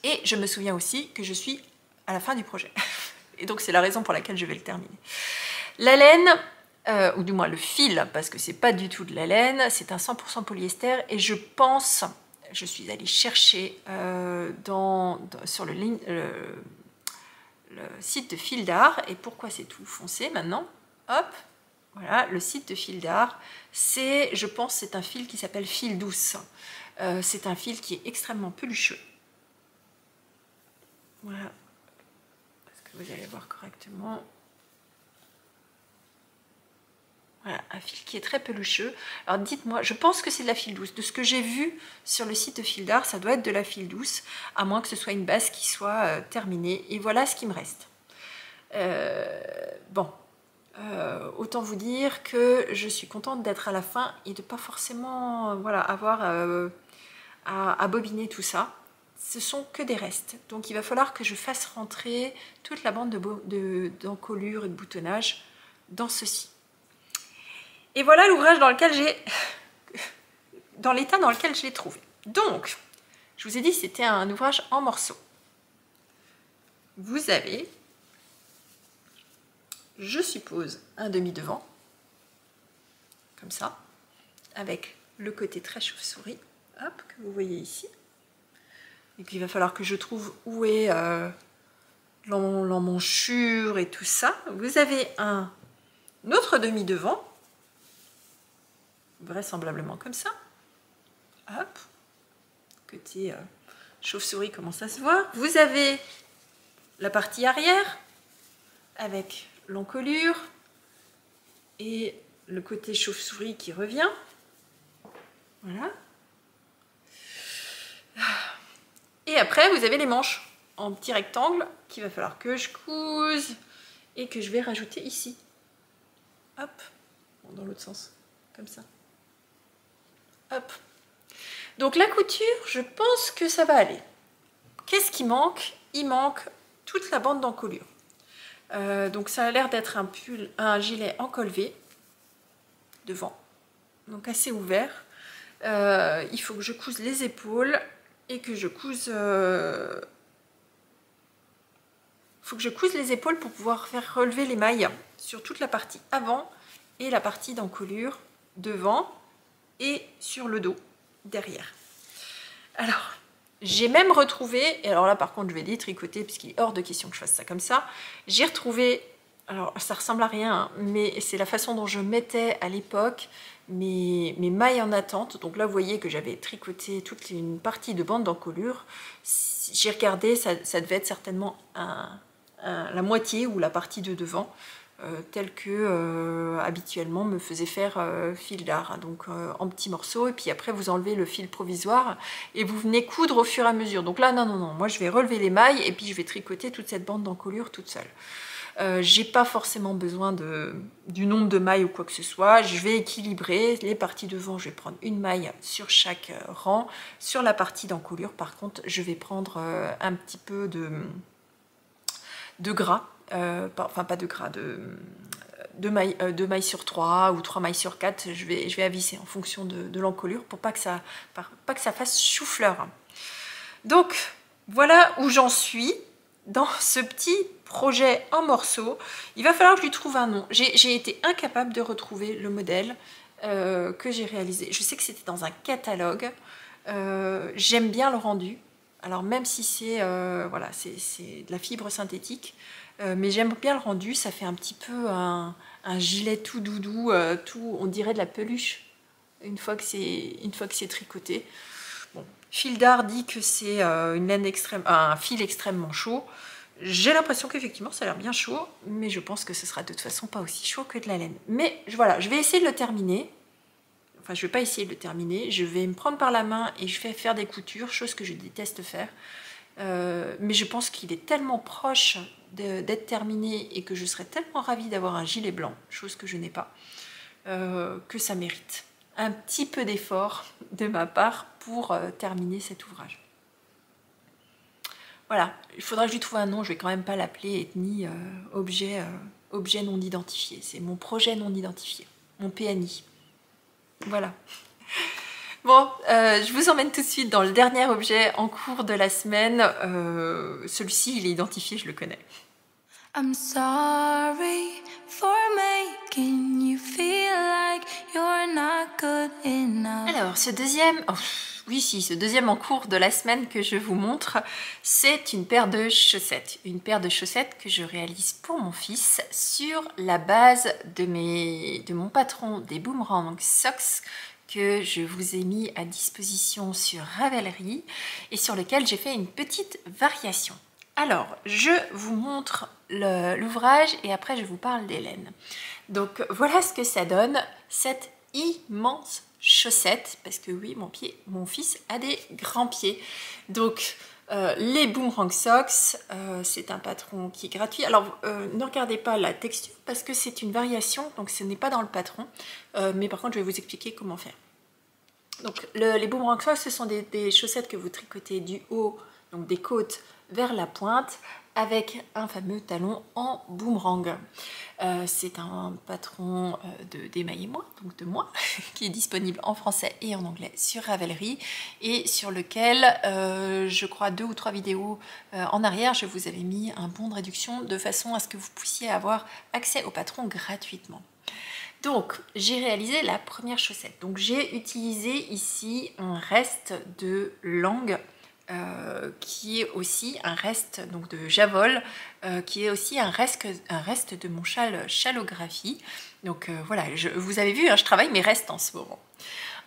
Et je me souviens aussi que je suis à la fin du projet. Et donc c'est la raison pour laquelle je vais le terminer. La laine, ou du moins le fil, parce que c'est pas du tout de la laine, c'est un 100% polyester. Et je pense, je suis allée chercher sur le site de Fil d'Art. Et pourquoi c'est tout foncé maintenant? Hop, voilà, le site de Fil d'Art. Je pense, c'est un fil qui s'appelle Fil Douce. C'est un fil qui est extrêmement pelucheux. Voilà, est-ce que vous allez voir correctement? Voilà, un fil qui est très pelucheux. Alors dites-moi, je pense que c'est de la fil douce. De ce que j'ai vu sur le site de Fil d'Art, ça doit être de la fil douce, à moins que ce soit une base qui soit terminée. Et voilà ce qui me reste. Bon, autant vous dire que je suis contente d'être à la fin et de pas forcément voilà, avoir à bobiner tout ça. Ce sont que des restes, donc il va falloir que je fasse rentrer toute la bande d'encolure et de boutonnage dans ceci. Et voilà l'ouvrage dans l'état dans lequel je l'ai trouvé. Donc, je vous ai dit c'était un ouvrage en morceaux. Vous avez, je suppose, un demi-devant, comme ça, avec le côté très chauve-souris, hop, que vous voyez ici. Et puis il va falloir que je trouve où est l'emmanchure et tout ça. Vous avez un autre demi-devant, vraisemblablement comme ça. Hop, côté chauve-souris, comment ça se voit. Vous avez la partie arrière avec l'encolure et le côté chauve-souris qui revient. Voilà. Et après, vous avez les manches en petit rectangle qu'il va falloir que je couse et que je vais rajouter ici. Hop, bon, dans l'autre sens, comme ça. Hop. Donc la couture, je pense que ça va aller. Qu'est-ce qui manque? Il manque toute la bande d'encolure. Donc ça a l'air d'être un gilet en col V devant, donc assez ouvert. il faut que je couse les épaules et que je couse... faut que je couse les épaules pour pouvoir faire relever les mailles sur toute la partie avant et la partie d'encolure devant et sur le dos derrière. Alors, j'ai même retrouvé, et alors là par contre je vais détricoter puisqu'il est hors de question que je fasse ça comme ça, j'ai retrouvé, alors ça ressemble à rien, hein, mais c'est la façon dont je mettais à l'époque mes mailles en attente. Donc là vous voyez que j'avais tricoté toute une partie de bande d'encolure. J'ai regardé, ça devait être certainement la moitié ou la partie de devant. Tel que habituellement me faisait faire fil d'art, donc en petits morceaux, et puis après vous enlevez le fil provisoire et vous venez coudre au fur et à mesure. Donc là non, moi je vais relever les mailles et puis je vais tricoter toute cette bande d'encolure toute seule. J'ai pas forcément besoin du nombre de mailles ou quoi que ce soit, je vais équilibrer les parties devant, je vais prendre une maille sur chaque rang. Sur la partie d'encolure par contre je vais prendre un petit peu de gras. Enfin pas de gras, de mailles sur 3 ou 3 mailles sur 4, je vais avisser en fonction de l'encolure pour pas que ça fasse chou-fleur. Donc voilà où j'en suis dans ce petit projet en morceaux. Il va falloir que je lui trouve un nom. J'ai été incapable de retrouver le modèle que j'ai réalisé. Je sais que c'était dans un catalogue. J'aime bien le rendu. Alors même si c'est voilà, c'est de la fibre synthétique, mais j'aime bien le rendu, ça fait un petit peu un gilet tout doudou, tout, on dirait de la peluche une fois que c'est tricoté. Bon, Fil d'Art dit que c'est un fil extrêmement chaud. J'ai l'impression qu'effectivement ça a l'air bien chaud, mais je pense que ce sera de toute façon pas aussi chaud que de la laine. Mais voilà, je vais essayer de le terminer. Enfin, je ne vais pas essayer de le terminer, je vais me prendre par la main et je vais faire des coutures, chose que je déteste faire. Mais je pense qu'il est tellement proche d'être terminé et que je serais tellement ravie d'avoir un gilet blanc, chose que je n'ai pas, que ça mérite un petit peu d'effort de ma part pour terminer cet ouvrage. Voilà, il faudra que je lui trouve un nom, je vais quand même pas l'appeler ethnie objet non identifié. C'est mon projet non identifié, mon PNI. Voilà. Bon, je vous emmène tout de suite dans le dernier objet en cours de la semaine. Celui-ci, il est identifié, je le connais. I'm sorry for making you feel like you're not good enough. Alors, ce deuxième... Oh, oui, si, ce deuxième en cours de la semaine que je vous montre, c'est une paire de chaussettes. Une paire de chaussettes que je réalise pour mon fils sur la base de mon patron des Boomerang Socks que je vous ai mis à disposition sur Ravelry et sur lequel j'ai fait une petite variation. Alors, je vous montre l'ouvrage et après je vous parle des laines. Donc voilà ce que ça donne, cette immense chaussette, parce que oui, mon fils a des grands pieds. Donc les Boomerang Socks, c'est un patron qui est gratuit. Alors ne regardez pas la texture parce que c'est une variation, donc ce n'est pas dans le patron. Mais par contre, je vais vous expliquer comment faire. Donc les Boomerang Socks, ce sont des chaussettes que vous tricotez du haut, donc des côtes vers la pointe, avec un fameux talon en boomerang. C'est un patron d'Émaillez-moi, donc de moi, qui est disponible en français et en anglais sur Ravelry et sur lequel, je crois 2 ou 3 vidéos en arrière, je vous avais mis un bon de réduction de façon à ce que vous puissiez avoir accès au patron gratuitement. Donc, j'ai réalisé la première chaussette. Donc, j'ai utilisé ici un reste de langue qui est aussi un reste donc de Javol, qui est aussi un reste de mon châle Chalographie. Donc voilà, vous avez vu, hein, je travaille mes restes en ce moment.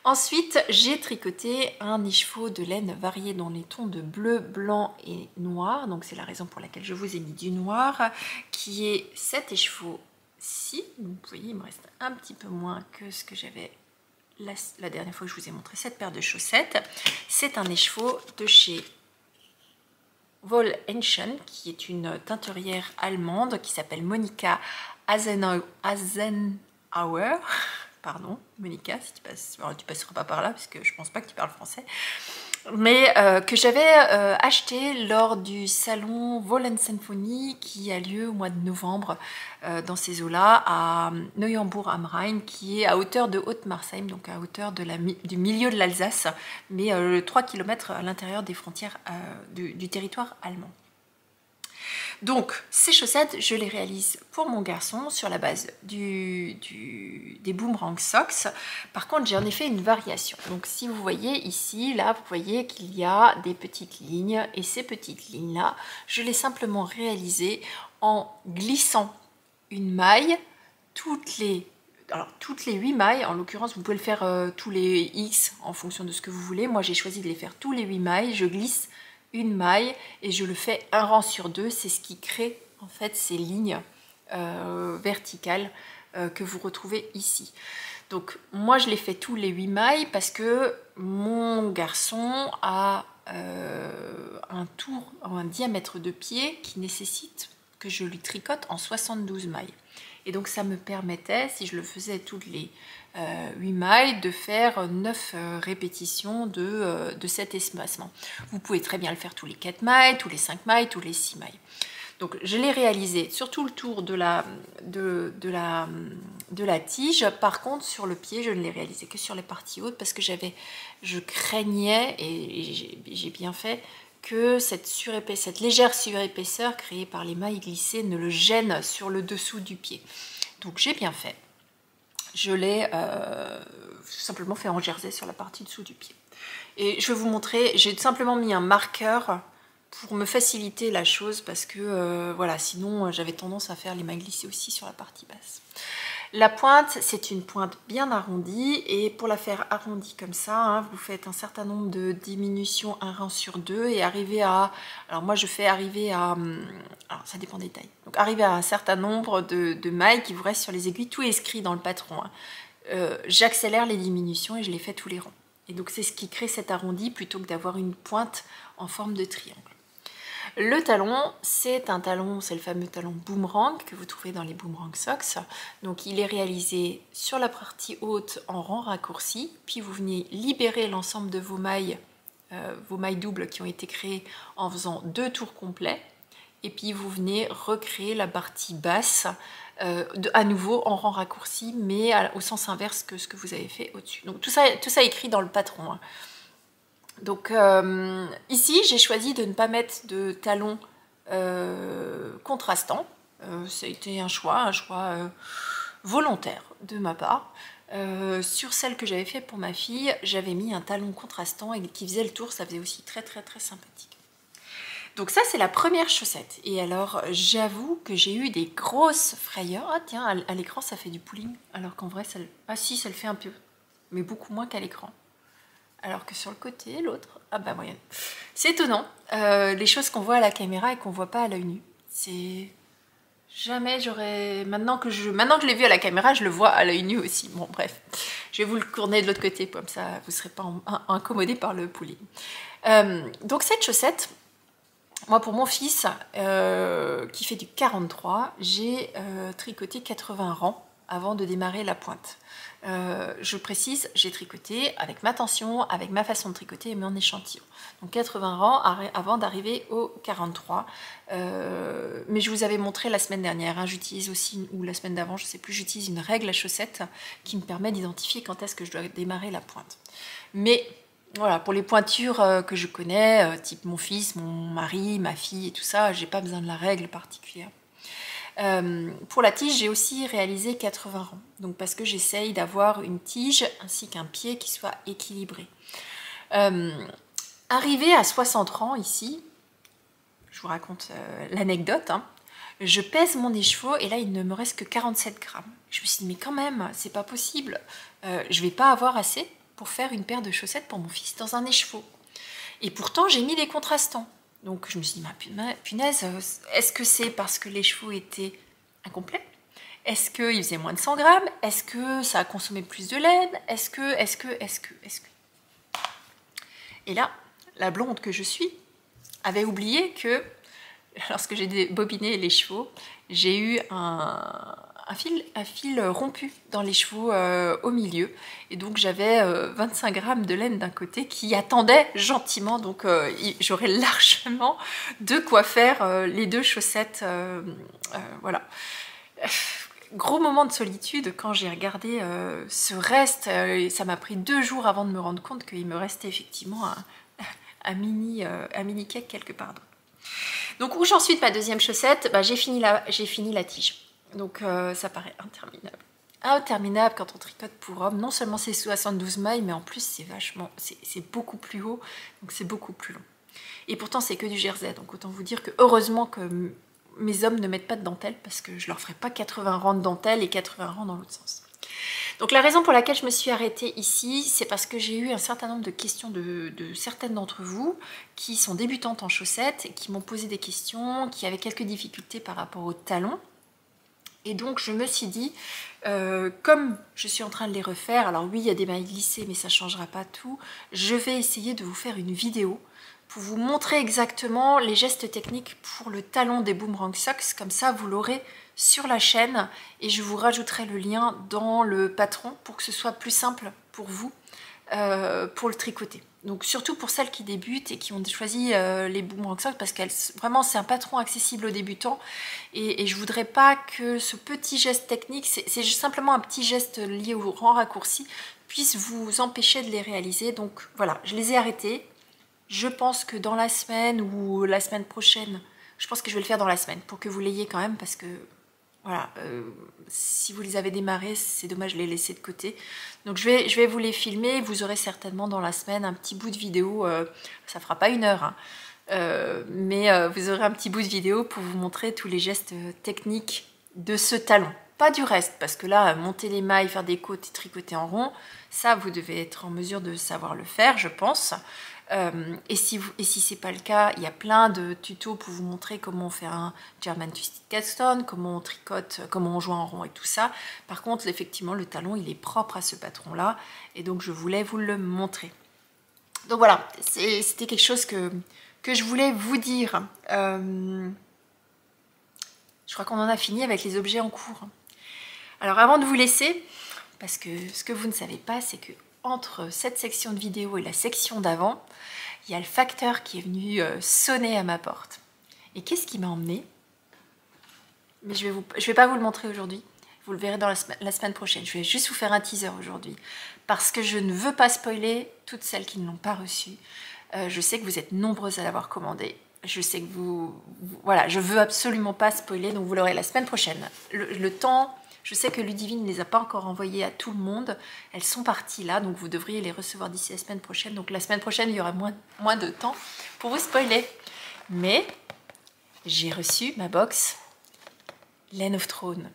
Ensuite, j'ai tricoté un écheveau de laine varié dans les tons de bleu, blanc et noir. Donc c'est la raison pour laquelle je vous ai mis du noir, qui est cet écheveau-ci. Vous voyez, il me reste un petit peu moins que ce que j'avais la dernière fois que je vous ai montré cette paire de chaussettes. C'est un écheveau de chez Wool Ancient, qui est une teinturière allemande qui s'appelle Monika Azenauer. Pardon, Monika, si tu passeras pas par là, parce que je pense pas que tu parles français. mais que j'avais acheté lors du salon Wolln Sinfonie qui a lieu au mois de novembre dans ces eaux-là à Neuenbourg am Rhein, qui est à hauteur de Haute-Marsheim, donc à hauteur du milieu de l'Alsace, mais 3 km à l'intérieur des frontières du territoire allemand. Donc, ces chaussettes, je les réalise pour mon garçon sur la base des Boomerang Socks. Par contre, j'en ai fait une variation. Donc, si vous voyez ici, là, vous voyez qu'il y a des petites lignes. Et ces petites lignes-là, je l'ai simplement réalisées en glissant une maille toutes les 8 mailles. En l'occurrence, vous pouvez le faire tous les X en fonction de ce que vous voulez. Moi, j'ai choisi de les faire tous les 8 mailles. Je glisse une maille et je le fais un rang sur deux. C'est ce qui crée en fait ces lignes verticales que vous retrouvez ici. Donc moi je les fais tous les 8 mailles parce que mon garçon a un diamètre de pied qui nécessite que je lui tricote en 72 mailles. Et donc ça me permettait, si je le faisais toutes les 8 mailles, de faire 9 répétitions de cet espacement. Vous pouvez très bien le faire tous les 4 mailles, tous les 5 mailles, tous les 6 mailles. Donc je l'ai réalisé sur tout le tour de la tige. Par contre, sur le pied, je ne l'ai réalisé que sur les parties hautes parce que je craignais, et j'ai bien fait, que cette légère surépaisseur créée par les mailles glissées ne le gêne sur le dessous du pied. Donc j'ai bien fait. Je l'ai simplement fait en jersey sur la partie dessous du pied. Et je vais vous montrer, j'ai simplement mis un marqueur pour me faciliter la chose parce que voilà, sinon j'avais tendance à faire les mailles glissées aussi sur la partie basse. La pointe, c'est une pointe bien arrondie et pour la faire arrondie comme ça, hein, vous faites un certain nombre de diminutions, un rang sur deux et arriver à... Alors moi je fais arriver à... Alors ça dépend des tailles. Donc arriver à un certain nombre de mailles qui vous restent sur les aiguilles, tout est écrit dans le patron. Hein. J'accélère les diminutions et je les fais tous les rangs. Et donc c'est ce qui crée cet arrondi plutôt que d'avoir une pointe en forme de triangle. Le talon, c'est le fameux talon boomerang que vous trouvez dans les Boomerang Socks. Donc il est réalisé sur la partie haute en rang raccourci, puis vous venez libérer l'ensemble de vos mailles doubles qui ont été créées en faisant 2 tours complets, et puis vous venez recréer la partie basse à nouveau en rang raccourci, mais au sens inverse que ce que vous avez fait au-dessus. Donc tout ça est écrit dans le patron. Hein. Donc ici, j'ai choisi de ne pas mettre de talons contrastants. Ça a été un choix volontaire de ma part. Sur celle que j'avais fait pour ma fille, j'avais mis un talon contrastant et qui faisait le tour. Ça faisait aussi très très très sympathique. Donc ça, c'est la première chaussette. Et alors, j'avoue que j'ai eu des grosses frayeurs. Ah tiens, à l'écran, ça fait du pooling. Alors qu'en vrai, ça le fait un peu. Mais beaucoup moins qu'à l'écran. Alors que sur le côté, l'autre, ah bah moyenne. C'est étonnant, les choses qu'on voit à la caméra et qu'on voit pas à l'œil nu. C'est... Jamais j'aurais... Maintenant que je l'ai vu à la caméra, je le vois à l'œil nu aussi. Bon, bref. Je vais vous le tourner de l'autre côté, comme ça vous ne serez pas incommodé par le pooling. Donc cette chaussette, moi pour mon fils, qui fait du 43, j'ai tricoté 80 rangs avant de démarrer la pointe. Je précise, j'ai tricoté avec ma tension, avec ma façon de tricoter et mon échantillon. Donc 80 rangs avant d'arriver au 43. Mais je vous avais montré la semaine dernière, hein, j'utilise aussi, ou la semaine d'avant, je ne sais plus, j'utilise une règle à chaussettes qui me permet d'identifier quand est-ce que je dois démarrer la pointe. Mais voilà, pour les pointures que je connais, type mon fils, mon mari, ma fille et tout ça, j'ai pas besoin de la règle particulière. Pour la tige, j'ai aussi réalisé 80 rangs, donc parce que j'essaye d'avoir une tige ainsi qu'un pied qui soit équilibré. Arrivé à 60 rangs ici, je vous raconte l'anecdote, hein, je pèse mon écheveau et là il ne me reste que 47 grammes. Je me suis dit mais quand même, c'est pas possible, je vais pas avoir assez pour faire une paire de chaussettes pour mon fils dans un écheveau. Et pourtant j'ai mis des contrastants. Donc je me suis dit, punaise, est-ce que c'est parce que les chevaux étaient incomplets? Est-ce qu'ils faisaient moins de 100 grammes? Est-ce que ça a consommé plus de laine? Est-ce que... Et là, la blonde que je suis avait oublié que lorsque j'ai bobiné les chevaux, j'ai eu un un fil rompu dans les chevaux au milieu. Et donc j'avais 25 grammes de laine d'un côté qui attendait gentiment. Donc j'aurais largement de quoi faire les 2 chaussettes. Voilà. Gros moment de solitude quand j'ai regardé ce reste. Ça m'a pris 2 jours avant de me rendre compte qu'il me restait effectivement un mini cake quelque part. Donc où j'en suis de ma deuxième chaussette, bah, j'ai fini la tige. Donc ça paraît interminable. Interminable quand on tricote pour homme. Non seulement c'est 72 mailles, mais en plus c'est beaucoup plus haut, donc c'est beaucoup plus long. Et pourtant c'est que du jersey, donc autant vous dire que heureusement que mes hommes ne mettent pas de dentelle, parce que je leur ferai pas 80 rangs de dentelle et 80 rangs dans l'autre sens. Donc la raison pour laquelle je me suis arrêtée ici, c'est parce que j'ai eu un certain nombre de questions de certaines d'entre vous qui sont débutantes en chaussettes et qui m'ont posé des questions, qui avaient quelques difficultés par rapport aux talons. Et donc je me suis dit, comme je suis en train de les refaire, alors oui il y a des mailles glissées mais ça ne changera pas tout, je vais essayer de vous faire une vidéo pour vous montrer exactement les gestes techniques pour le talon des Boomerang Socks, comme ça vous l'aurez sur la chaîne et je vous rajouterai le lien dans le patron pour que ce soit plus simple pour vous pour le tricoter. Donc surtout pour celles qui débutent et qui ont choisi les Boomerang Socks, parce que vraiment c'est un patron accessible aux débutants et je voudrais pas que ce petit geste technique, c'est simplement un petit geste lié au rang raccourci, puisse vous empêcher de les réaliser. Donc voilà, je les ai arrêtés. Je pense que dans la semaine ou la semaine prochaine, je pense que je vais le faire dans la semaine pour que vous l'ayez quand même, parce que voilà, si vous les avez démarrés, c'est dommage de les laisser de côté. Donc je vais vous les filmer, vous aurez certainement dans la semaine un petit bout de vidéo, ça fera pas 1 heure, hein, mais vous aurez un petit bout de vidéo pour vous montrer tous les gestes techniques de ce talon. Pas du reste, parce que là, monter les mailles, faire des côtes et tricoter en rond, ça vous devez être en mesure de savoir le faire, je pense. Et si c'est pas le cas, il y a plein de tutos pour vous montrer comment on fait un German Twisted Capstone, comment on tricote, comment on joue en rond et tout ça. Par contre, effectivement, le talon, il est propre à ce patron-là, et donc je voulais vous le montrer. Donc voilà, c'était quelque chose que je voulais vous dire. Je crois qu'on en a fini avec les objets en cours. Alors avant de vous laisser, parce que ce que vous ne savez pas, c'est que entre cette section de vidéo et la section d'avant, il y a le facteur qui est venu sonner à ma porte. Et qu'est-ce qui m'a emmené? Mais je vais pas vous le montrer aujourd'hui, vous le verrez dans la semaine prochaine. Je vais juste vous faire un teaser aujourd'hui, parce que je ne veux pas spoiler toutes celles qui ne l'ont pas reçu. Je sais que vous êtes nombreuses à l'avoir commandé. Je sais que voilà, je veux absolument pas spoiler, donc vous l'aurez la semaine prochaine. Le temps... Je sais que Ludivine ne les a pas encore envoyées à tout le monde. Elles sont parties là, donc vous devriez les recevoir d'ici la semaine prochaine. Donc la semaine prochaine, il y aura moins de temps pour vous spoiler. Mais j'ai reçu ma box Lane of Throne.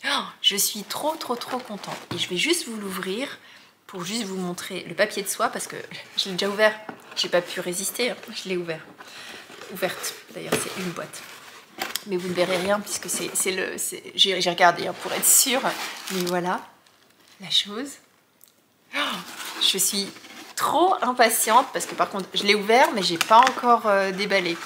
Oh, je suis trop contente. Et je vais juste vous l'ouvrir pour juste vous montrer le papier de soie, parce que je l'ai déjà ouvert. J'ai pas pu résister, hein. Je l'ai ouverte. D'ailleurs, c'est une boîte. Mais vous ne verrez rien puisque j'ai regardé hein, pour être sûre. Mais voilà la chose. Oh, je suis trop impatiente parce que par contre je l'ai ouvert mais j'ai pas encore déballé.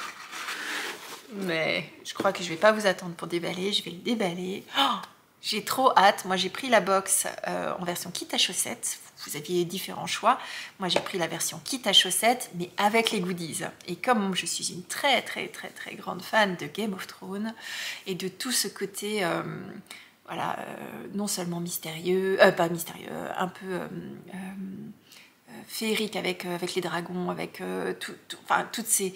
Mais je crois que je vais pas vous attendre pour déballer. Je vais le déballer. Oh, j'ai trop hâte. Moi j'ai pris la box en version kit à chaussettes. Vous aviez différents choix. Moi j'ai pris la version kit à chaussettes mais avec les goodies. Et comme je suis une très grande fan de Game of Thrones et de tout ce côté voilà, non seulement mystérieux, pas mystérieux, un peu féerique avec les dragons, avec enfin toutes ces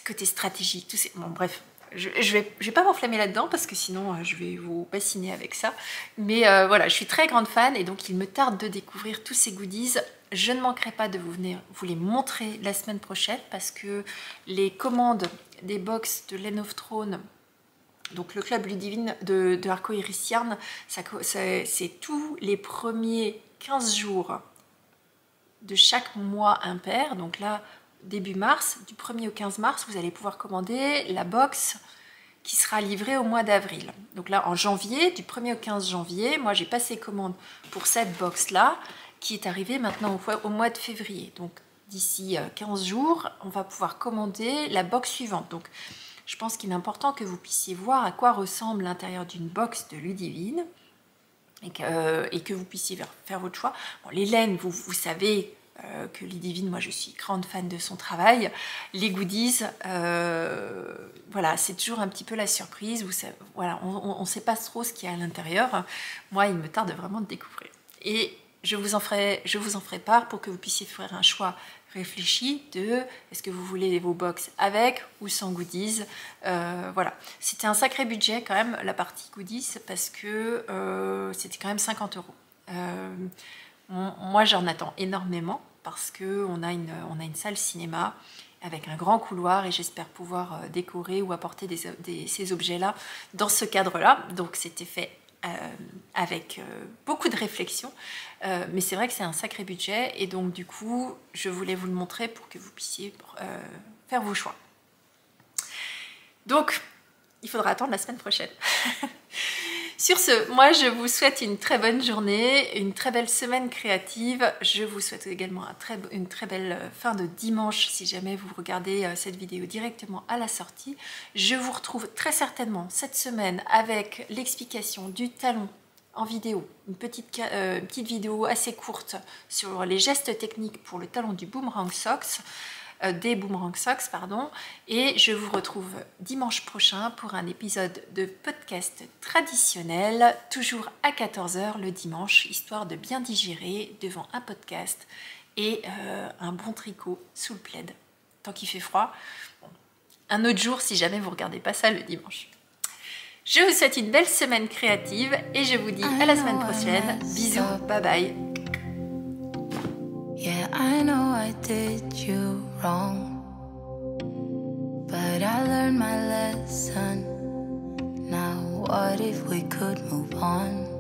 côtés stratégiques, bon bref. Je vais pas m'enflammer là-dedans parce que sinon je vais vous bassiner avec ça. Mais voilà, je suis très grande fan et donc il me tarde de découvrir tous ces goodies. Je ne manquerai pas de vous les montrer la semaine prochaine parce que les commandes des box de Lane of Throne, donc le club Ludivine de Arco Iris Yarn, c'est tous les premiers 15 jours de chaque mois impair. Donc là, début mars, du 1er au 15 mars, vous allez pouvoir commander la box qui sera livrée au mois d'avril. Donc là, en janvier, du 1er au 15 janvier, moi j'ai passé commande pour cette box-là, qui est arrivée maintenant au mois de février. Donc d'ici 15 jours, on va pouvoir commander la box suivante. Donc je pense qu'il est important que vous puissiez voir à quoi ressemble l'intérieur d'une box de Ludivine et que vous puissiez faire votre choix. Bon, les laines, vous savez que Ludivine, moi je suis grande fan de son travail. Les goodies, voilà, c'est toujours un petit peu la surprise. Voilà, on ne sait pas trop ce qu'il y a à l'intérieur. Moi, il me tarde vraiment de découvrir. Et je vous en ferai part pour que vous puissiez faire un choix réfléchi de est-ce que vous voulez vos box avec ou sans goodies. Voilà, c'était un sacré budget quand même la partie goodies parce que c'était quand même 50 €. Moi j'en attends énormément parce qu'on a une salle cinéma avec un grand couloir et j'espère pouvoir décorer ou apporter ces objets-là dans ce cadre-là. Donc c'était fait avec beaucoup de réflexion, mais c'est vrai que c'est un sacré budget et donc du coup je voulais vous le montrer pour que vous puissiez faire vos choix. Donc il faudra attendre la semaine prochaine. Sur ce, moi je vous souhaite une très bonne journée, une très belle semaine créative. Je vous souhaite également une très belle fin de dimanche si jamais vous regardez cette vidéo directement à la sortie. Je vous retrouve très certainement cette semaine avec l'explication du talon en vidéo, une petite vidéo assez courte sur les gestes techniques pour le talon du Boomerang Socks. Des Boomerang Socks, pardon, et je vous retrouve dimanche prochain pour un épisode de podcast traditionnel, toujours à 14 h le dimanche, histoire de bien digérer devant un podcast et un bon tricot sous le plaid, tant qu'il fait froid. Bon, un autre jour si jamais vous ne regardez pas ça le dimanche. Je vous souhaite une belle semaine créative et je vous dis à la semaine prochaine. Bisous, bye bye. Yeah, I know I did you wrong, but I learned my lesson. Now what if we could move on?